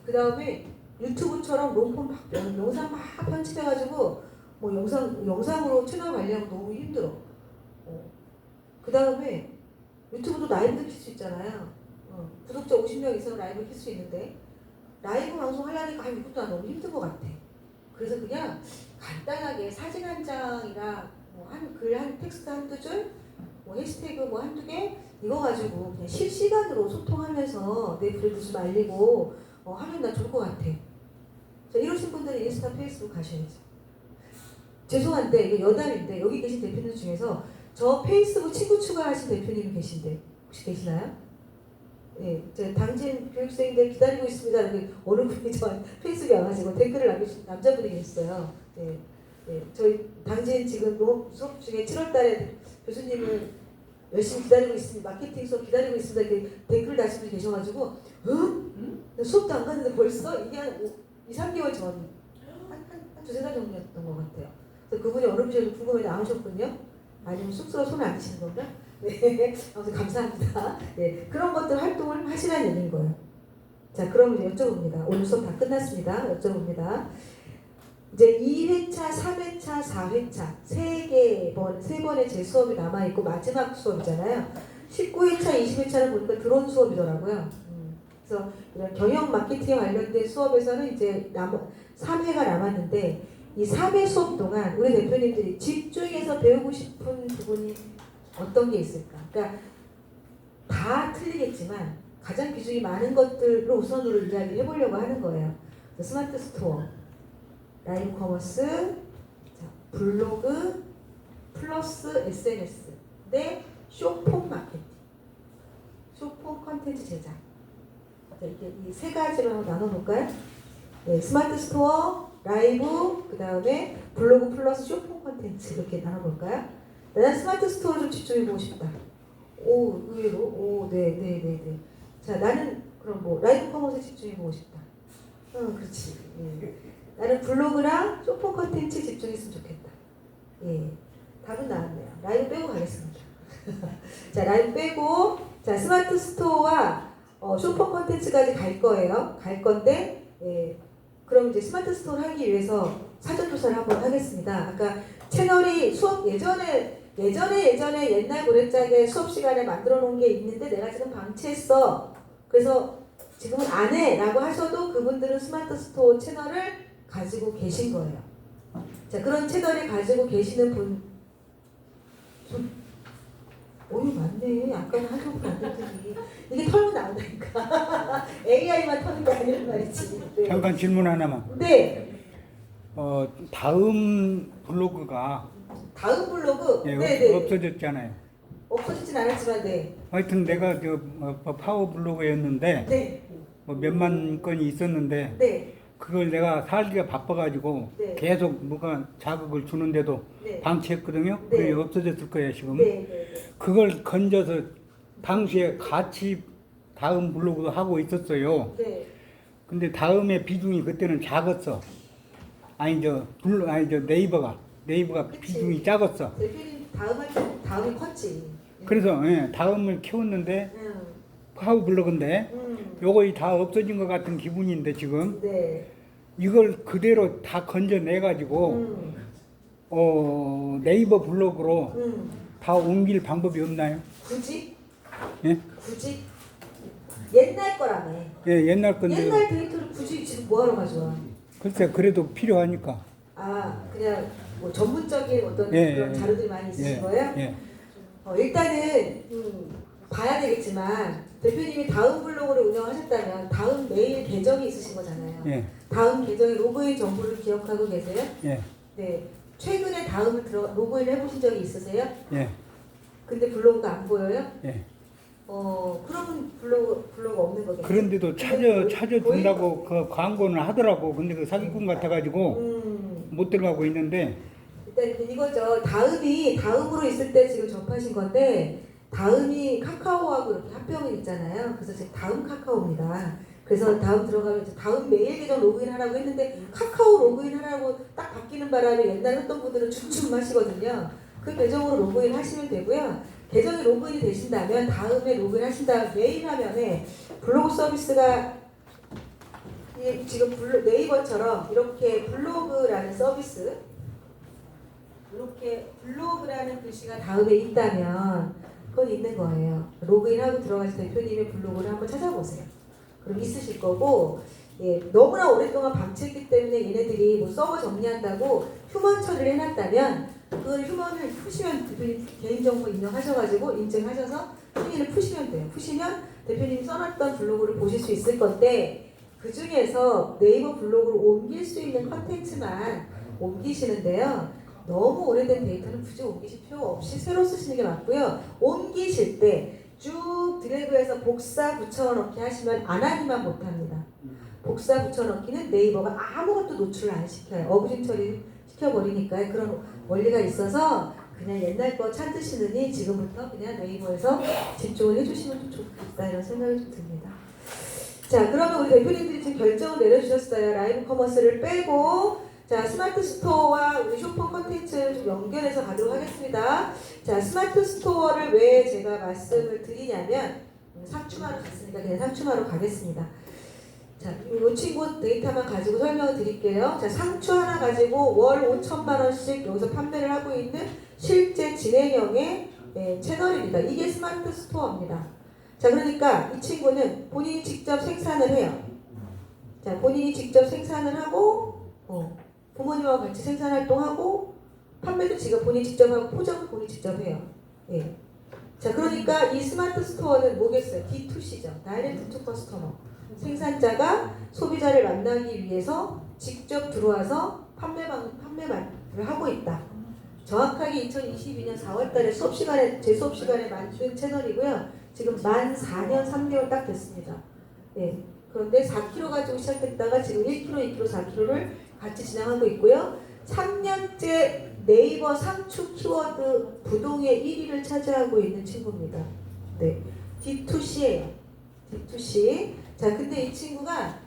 그 다음에 유튜브처럼 롱폼 막 영상 막 편집해가지고 뭐 영상으로 채널 관리하고 너무 힘들어. 그 다음에 유튜브도 라이브도 킬 수 있잖아요. 구독자 50명 이상 라이브 킬 수 있는데 라이브 방송 하려니까 이것도 난 너무 힘든 것 같아. 그래서 그냥 간단하게 사진 한 장이랑 뭐 글 한 텍스트 한두 줄, 뭐 해시태그 뭐 한두 개 이거 가지고 그냥 실시간으로 소통하면서 내 브랜드 좀 알리고 하면 난 좋을 것 같아. 자, 이러신 분들은 인스타, 페이스북 가셔야죠. 죄송한데 이거 여담인데 여기 계신 대표님 중에서 저 페이스북 친구 추가하신 대표님이 계신데 혹시 계시나요? 예, 저 당진 교육생들 기다리고 있습니다. 이렇게 어느 분이 저 페이스북에 와가지고 댓글을 남겨주신 남자분이 계셨어요. 예, 예, 저희 당진 지금 수업 중에 7월달에 교수님을 열심히 기다리고 있습니다. 마케팅 수업 기다리고 있습니다. 이렇게 댓글 다신 분이 계셔가지고 응? 수업도 안 갔는데 벌써 이게 한 2-3개월 전 한 두세 달 정도였던 것 같아요. 그래서 그분이 어느 분이 궁금해 나오셨군요. 아니면 쑥스러워 손을 안 드시는 건가? 네, 아무튼 감사합니다. 네, 그런 것들 활동을 하시라는 얘기인 거예요. 자, 그럼 이제 여쭤봅니다. 오늘 수업 다 끝났습니다. 여쭤봅니다. 이제 2회차, 3회차, 4회차 세 번의 제 수업이 남아있고 마지막 수업이잖아요. 19회차, 20회차를 보니까 드론 수업이더라고요. 그래서 이런 경영 마케팅에 관련된 수업에서는 이제 3회가 남았는데 이 3회 수업 동안 우리 대표님들이 집중해서 배우고 싶은 부분이 어떤 게 있을까? 그러니까 다 틀리겠지만 가장 비중이 많은 것들을 우선으로 이야기를 해보려고 하는 거예요. 스마트 스토어, 라이브 커머스, 자, 블로그, 플러스 SNS, 네, 쇼폼 마케팅, 쇼폼 컨텐츠 제작. 자, 이렇게 이 세 가지로 한번 나눠볼까요? 네, 스마트 스토어, 라이브, 그 다음에 블로그 플러스 쇼폼 컨텐츠 이렇게 나눠볼까요? 나는 스마트 스토어를 좀 집중해보고 싶다. 오, 의외로? 오, 네. 자, 나는 그럼 뭐 라이브 커머스에 집중해보고 싶다. 그렇지. 예. 나는 블로그랑 쇼폼 컨텐츠 집중했으면 좋겠다. 예, 답은 나왔네요. 라이브 빼고 가겠습니다. 자, 라이브 빼고, 자, 스마트 스토어와 쇼폼 컨텐츠까지 갈 거예요. 갈 건데, 예, 그럼 이제 스마트 스토어를 하기 위해서 사전 조사를 한번 하겠습니다. 아까 채널이 수업 예전에 옛날 고래짝에 수업 시간에 만들어 놓은 게 있는데 내가 지금 방치했어. 그래서 지금은 안 해 라고 하셔도 그분들은 스마트 스토어 채널을 가지고 계신 거예요. 자, 그런 채널을 가지고 계시는 분 오유 맞네. 아까는 한쪽으로 안 됐더니 이게 털고 나온다니까. AI만 터는 게 아니란 말이지. 네. 잠깐 질문 하나만. 네. 다음 블로그가 다음 블로그. 예, 네네. 없어졌잖아요. 없어지진 않았지만 네. 하여튼 내가 파워 블로그였는데 네. 뭐 몇만 건이 있었는데 네. 그걸 내가 살기가 바빠가지고 네. 계속 뭐가 자극을 주는데도 네. 방치했거든요. 네. 그게 없어졌을 거예요 지금. 네. 그걸 건져서 당시에 같이 다음 블로그도 하고 있었어요. 네. 근데 다음에 비중이 그때는 작았어. 네이버가 그치. 비중이 작았어. 대표님 다음 할 때 다음이 컸지. 그래서 다음을 키웠는데 파워 블로그인데 요거 다 없어진 것 같은 기분인데 지금 네. 이걸 그대로 다 건져내 가지고 네이버 블로그로 다 옮길 방법이 없나요? 굳이? 예? 굳이? 옛날 거라며. 예, 옛날 건데. 옛날 데이터를 굳이 지금 뭐하러 가져와? 글쎄 그래도 필요하니까. 아, 그냥 뭐 전문적인 어떤 예, 그런 예, 자료들이 많이 있으신 예, 거예요? 예. 일단은 봐야 되겠지만 대표님이 다음 블로그를 운영하셨다면 다음 메일 계정이 있으신 거잖아요. 예. 다음 계정의 로그인 정보를 기억하고 계세요? 예. 네. 최근에 다음을 로그인 해보신 적이 있으세요? 예. 근데 블로그가 안 보여요? 예. 그러면 블로그 없는 거겠죠? 그런데도 찾아준다고 그 광고는 하더라고. 근데 그 사기꾼 같아가지고 못 들어가고 있는데 일단 이거죠. 다음으로 있을 때 지금 접하신 건데 다음이 카카오하고 이렇게 합병이 있잖아요. 그래서 지금 다음 카카오입니다. 그래서 다음 들어가면 이제 다음 메일 계정 로그인 하라고 했는데 카카오 로그인 하라고 딱 바뀌는 바람에 옛날에 했던 분들은 춤춤하시거든요. 그 계정으로 로그인 하시면 되고요. 계정이 로그인이 되신다면 다음에 로그인 하신 다음 메일 화면에 블로그 서비스가 지금 네이버처럼 이렇게 블로그라는 서비스 이렇게 블로그라는 글씨가 다음에 있다면 그건 있는 거예요. 로그인하고 들어가서 대표님의 블로그를 한번 찾아보세요. 그럼 있으실 거고 예, 너무나 오랫동안 방치했기 때문에 얘네들이 뭐 서버 정리한다고 휴먼 처리를 해놨다면 그걸 휴먼을 푸시면 대표님 개인정보 입력하셔가지고 인증하셔서 승인을 푸시면 돼요. 푸시면 대표님이 써놨던 블로그를 보실 수 있을 건데 그 중에서 네이버 블로그로 옮길 수 있는 컨텐츠만 옮기시는데요. 너무 오래된 데이터는 굳이 옮기실 필요 없이 새로 쓰시는 게 맞고요. 옮기실 때 쭉 드래그해서 복사 붙여넣기 하시면 안 하기만 못합니다. 복사 붙여넣기는 네이버가 아무것도 노출을 안 시켜요. 어그징 처리 시켜버리니까 그런 원리가 있어서 그냥 옛날 거 찾으시느니 지금부터 그냥 네이버에서 집중을 해주시면 좀 좋겠다 이런 생각이 좀 듭니다. 자, 그러면 우리 대표님들이 지금 결정을 내려주셨어요. 라이브 커머스를 빼고 자, 스마트 스토어와 우리 쇼폰 컨텐츠를 좀 연결해서 가도록 하겠습니다. 자, 스마트 스토어를 왜 제가 말씀을 드리냐면 상추마로 갔으니까 그냥 상추마로 가겠습니다. 자, 이 친구 데이터만 가지고 설명을 드릴게요. 자, 상추 하나 가지고 월 5천만 원씩 여기서 판매를 하고 있는 실제 진행형의 채널입니다. 이게 스마트 스토어입니다. 자, 그러니까 이 친구는 본인이 직접 생산을 해요. 자, 본인이 직접 생산을 하고 부모님하고 같이 생산 활동하고 판매도 지금 본인이 직접 하고 포장도 본인이 직접 해요. 예. 자, 그러니까 이 스마트 스토어는 뭐겠어요? D2C죠. 다이렉트 투 커스터머. 생산자가 소비자를 만나기 위해서 직접 들어와서 판매를 하고 있다. 정확하게 2022년 4월달에 제 수업 시간에 만든 채널이고요. 지금 만 4년 3개월 딱 됐습니다. 예. 그런데 4kg 가지고 시작했다가 지금 1kg, 2kg, 4kg를 같이 진행하고 있고요. 3년째 네이버 상추 키워드 부동의 1위를 차지하고 있는 친구입니다. 네, D2C예요. D2C. 자, 근데 이 친구가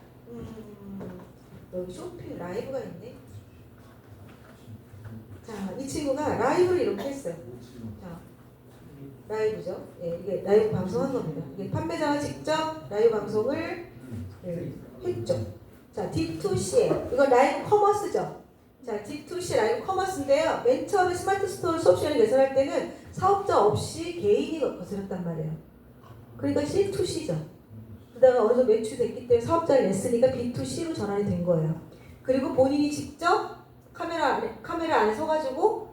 여기 쇼핑 라이브가 있네. 자, 이 친구가 라이브를 이렇게 했어요. 자, 라이브죠. 예, 이게 라이브 방송한 겁니다. 이게 판매자가 직접 라이브 방송을 했죠. 자, D2C. 이건 라이브 커머스죠. 자, D2C 라이브 커머스인데요. 맨 처음에 스마트 스토어 수업 시간에 개설할 때는 사업자 없이 개인이 거슬렀단 말이에요. 그러니까 C2C죠. 그러다가 어느 정도 매출됐기 때문에 사업자를 냈으니까 B2C로 전환이 된 거예요. 그리고 본인이 직접 카메라 안에 서가지고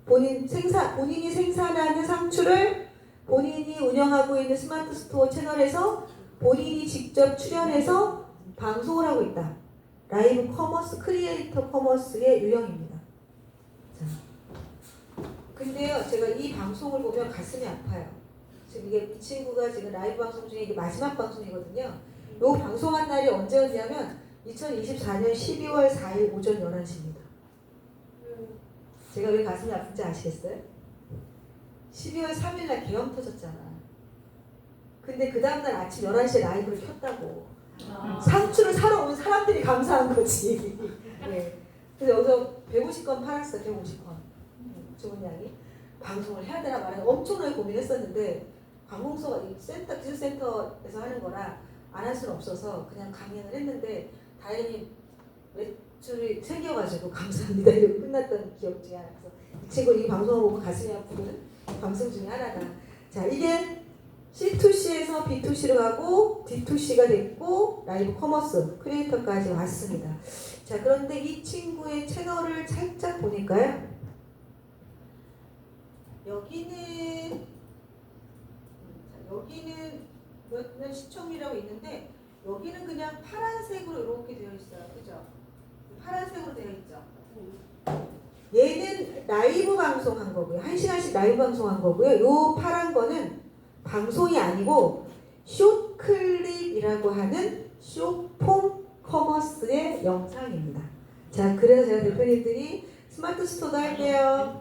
본인이 생산하는 상추를 본인이 운영하고 있는 스마트 스토어 채널에서 본인이 직접 출연해서 방송을 하고 있다. 라이브 커머스, 크리에이터 커머스의 유형입니다. 자, 근데요, 제가 이 방송을 보면 가슴이 아파요. 지금 이게 이 친구가 지금 라이브 방송 중에 이게 마지막 방송이거든요. 요 방송한 날이 언제였냐면 2024년 12월 4일 오전 11시입니다. 제가 왜 가슴이 아픈지 아시겠어요? 12월 3일 날 계엄 터졌잖아. 근데 그 다음날 아침 11시에 라이브를 켰다고. 상추를 사러 온 사람들이 감사한 거지. 네. 그래서 여기서 150건 팔았어요. 150건. 좋은 양이. 방송을 해야 되나 말아야 되나 엄청나게 고민했었는데 관공서가 기술센터에서 하는 거라 안 할 수는 없어서 그냥 강연을 했는데 다행히 매출이 생겨가지고 감사합니다. 이러고 끝났던 기억 중에 하나. 그래서 이 친구 이 방송을 보고 가슴이 아프는 방송 중에 하나다. 자, 이게 C2C에서 B2C로 가고 D2C가 됐고 라이브 커머스 크리에이터까지 왔습니다. 자, 그런데 이 친구의 채널을 살짝 보니까요. 여기는 몇 시청이라고 있는데 여기는 그냥 파란색으로 이렇게 되어 있어요. 그죠? 파란색으로 되어 있죠. 얘는 라이브 방송한 거고요. 1시간씩 라이브 방송한 거고요. 요 파란 거는 방송이 아니고 숏클립이라고 하는 쇼폼 커머스의 영상입니다. 자, 그래서 제가 대표님들이 스마트 스토어도 할게요.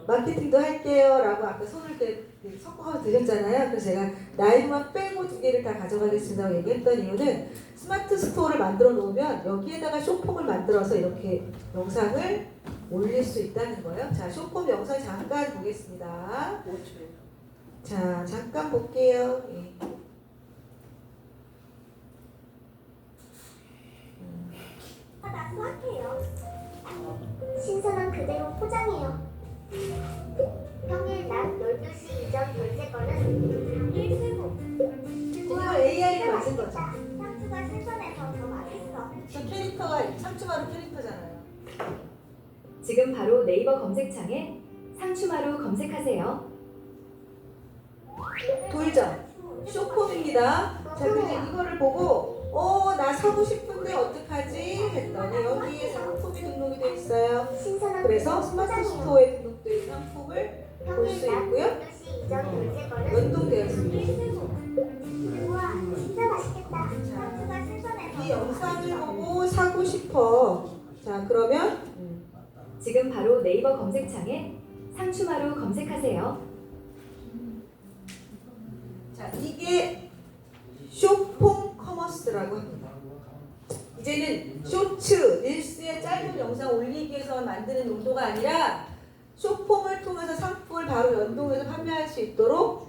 마케팅도 할게요. 라고 아까 손을 이렇게 섞어서 드렸잖아요. 그래서 제가 라이브만 빼고 두 개를 다 가져가겠습니다. 얘기했던 이유는 스마트 스토어를 만들어 놓으면 여기에다가 쇼폼을 만들어서 이렇게 영상을 올릴 수 있다는 거예요. 자, 쇼폼 영상 잠깐 보겠습니다. 자, 잠깐 볼게요. 예. 나 수학해요. 신선한 그대로 포장해요. 평일 낮 12시 이전 결제권은 1세고. 이거 AI를 만든 거죠. 상추가 신선해서 더 맛있어. 저 캐릭터가 상추마루 캐릭터잖아요. 지금 바로 네이버 검색창에 상추마루 검색하세요. 돌죠. 쇼폼입니다. 자, 근데 이거를 보고 나 사고 싶은데 어떡하지? 했더니 여기에 상품이 등록이 되어 있어요. 신선한 그래서 그대로 스마트 포장해요. 스토어에 등록된 상품을 볼 수 평일 낮 있고요. 12시 이전 결제권은 연동되어 있습니다. 1세고. 우와, 진짜 맛있겠다. 상추가 신선해서. 이 영상을 보고 사고 싶어. 자, 그러면 지금 바로 네이버 검색창에 상추마루 검색하세요. 자, 이게 쇼폼 커머스라고 합니다. 이제는 쇼츠, 릴스에 짧은 영상 올리기 위해서 만드는 용도가 아니라 쇼폼을 통해서 상품을 바로 연동해서 판매할 수 있도록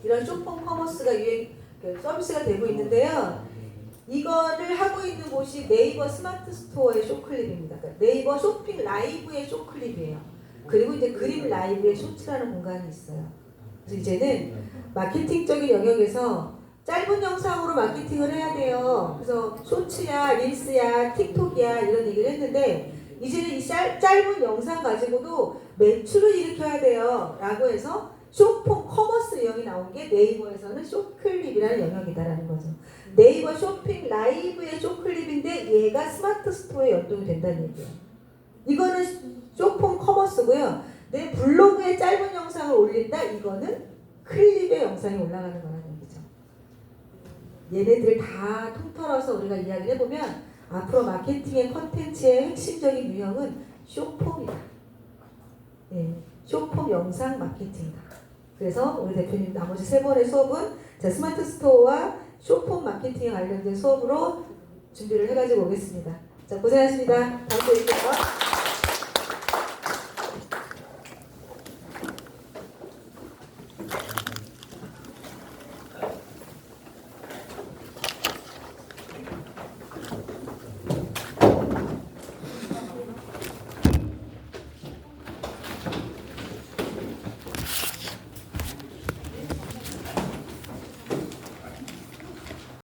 이런 쇼폼 커머스가 서비스가 되고 있는데요. 이거를 하고 있는 곳이 네이버 스마트 스토어의 쇼클립입니다. 그러니까 네이버 쇼핑 라이브의 쇼클립이에요. 그리고 이제 그림 라이브의 쇼츠라는 공간이 있어요. 그래서 이제는 마케팅적인 영역에서 짧은 영상으로 마케팅을 해야 돼요. 그래서 쇼츠야, 릴스야, 틱톡이야 이런 얘기를 했는데 이제는 이 짧은 영상 가지고도 매출을 일으켜야 돼요. 라고 해서 쇼폼 커머스 유형이 나온 게 네이버에서는 쇼클립이라는 영역이다라는 거죠. 네이버 쇼핑 라이브의 쇼클립인데 얘가 스마트 스토어에 연동이 된다는 얘기예요. 이거는 쇼폼 커머스고요. 내 블로그에 짧은 영상을 올린다? 이거는 클립의 영상이 올라가는 거라는 얘기죠. 얘네들을 다 통틀어서 우리가 이야기를 해보면 앞으로 마케팅의 컨텐츠의 핵심적인 유형은 쇼폼이다. 예, 쇼폼 영상 마케팅이다. 그래서 우리 대표님 나머지 3번의 수업은 스마트 스토어와 쇼폼 마케팅에 관련된 수업으로 준비를 해가지고 오겠습니다. 자, 고생하셨습니다. 다음 주에 뵐게요.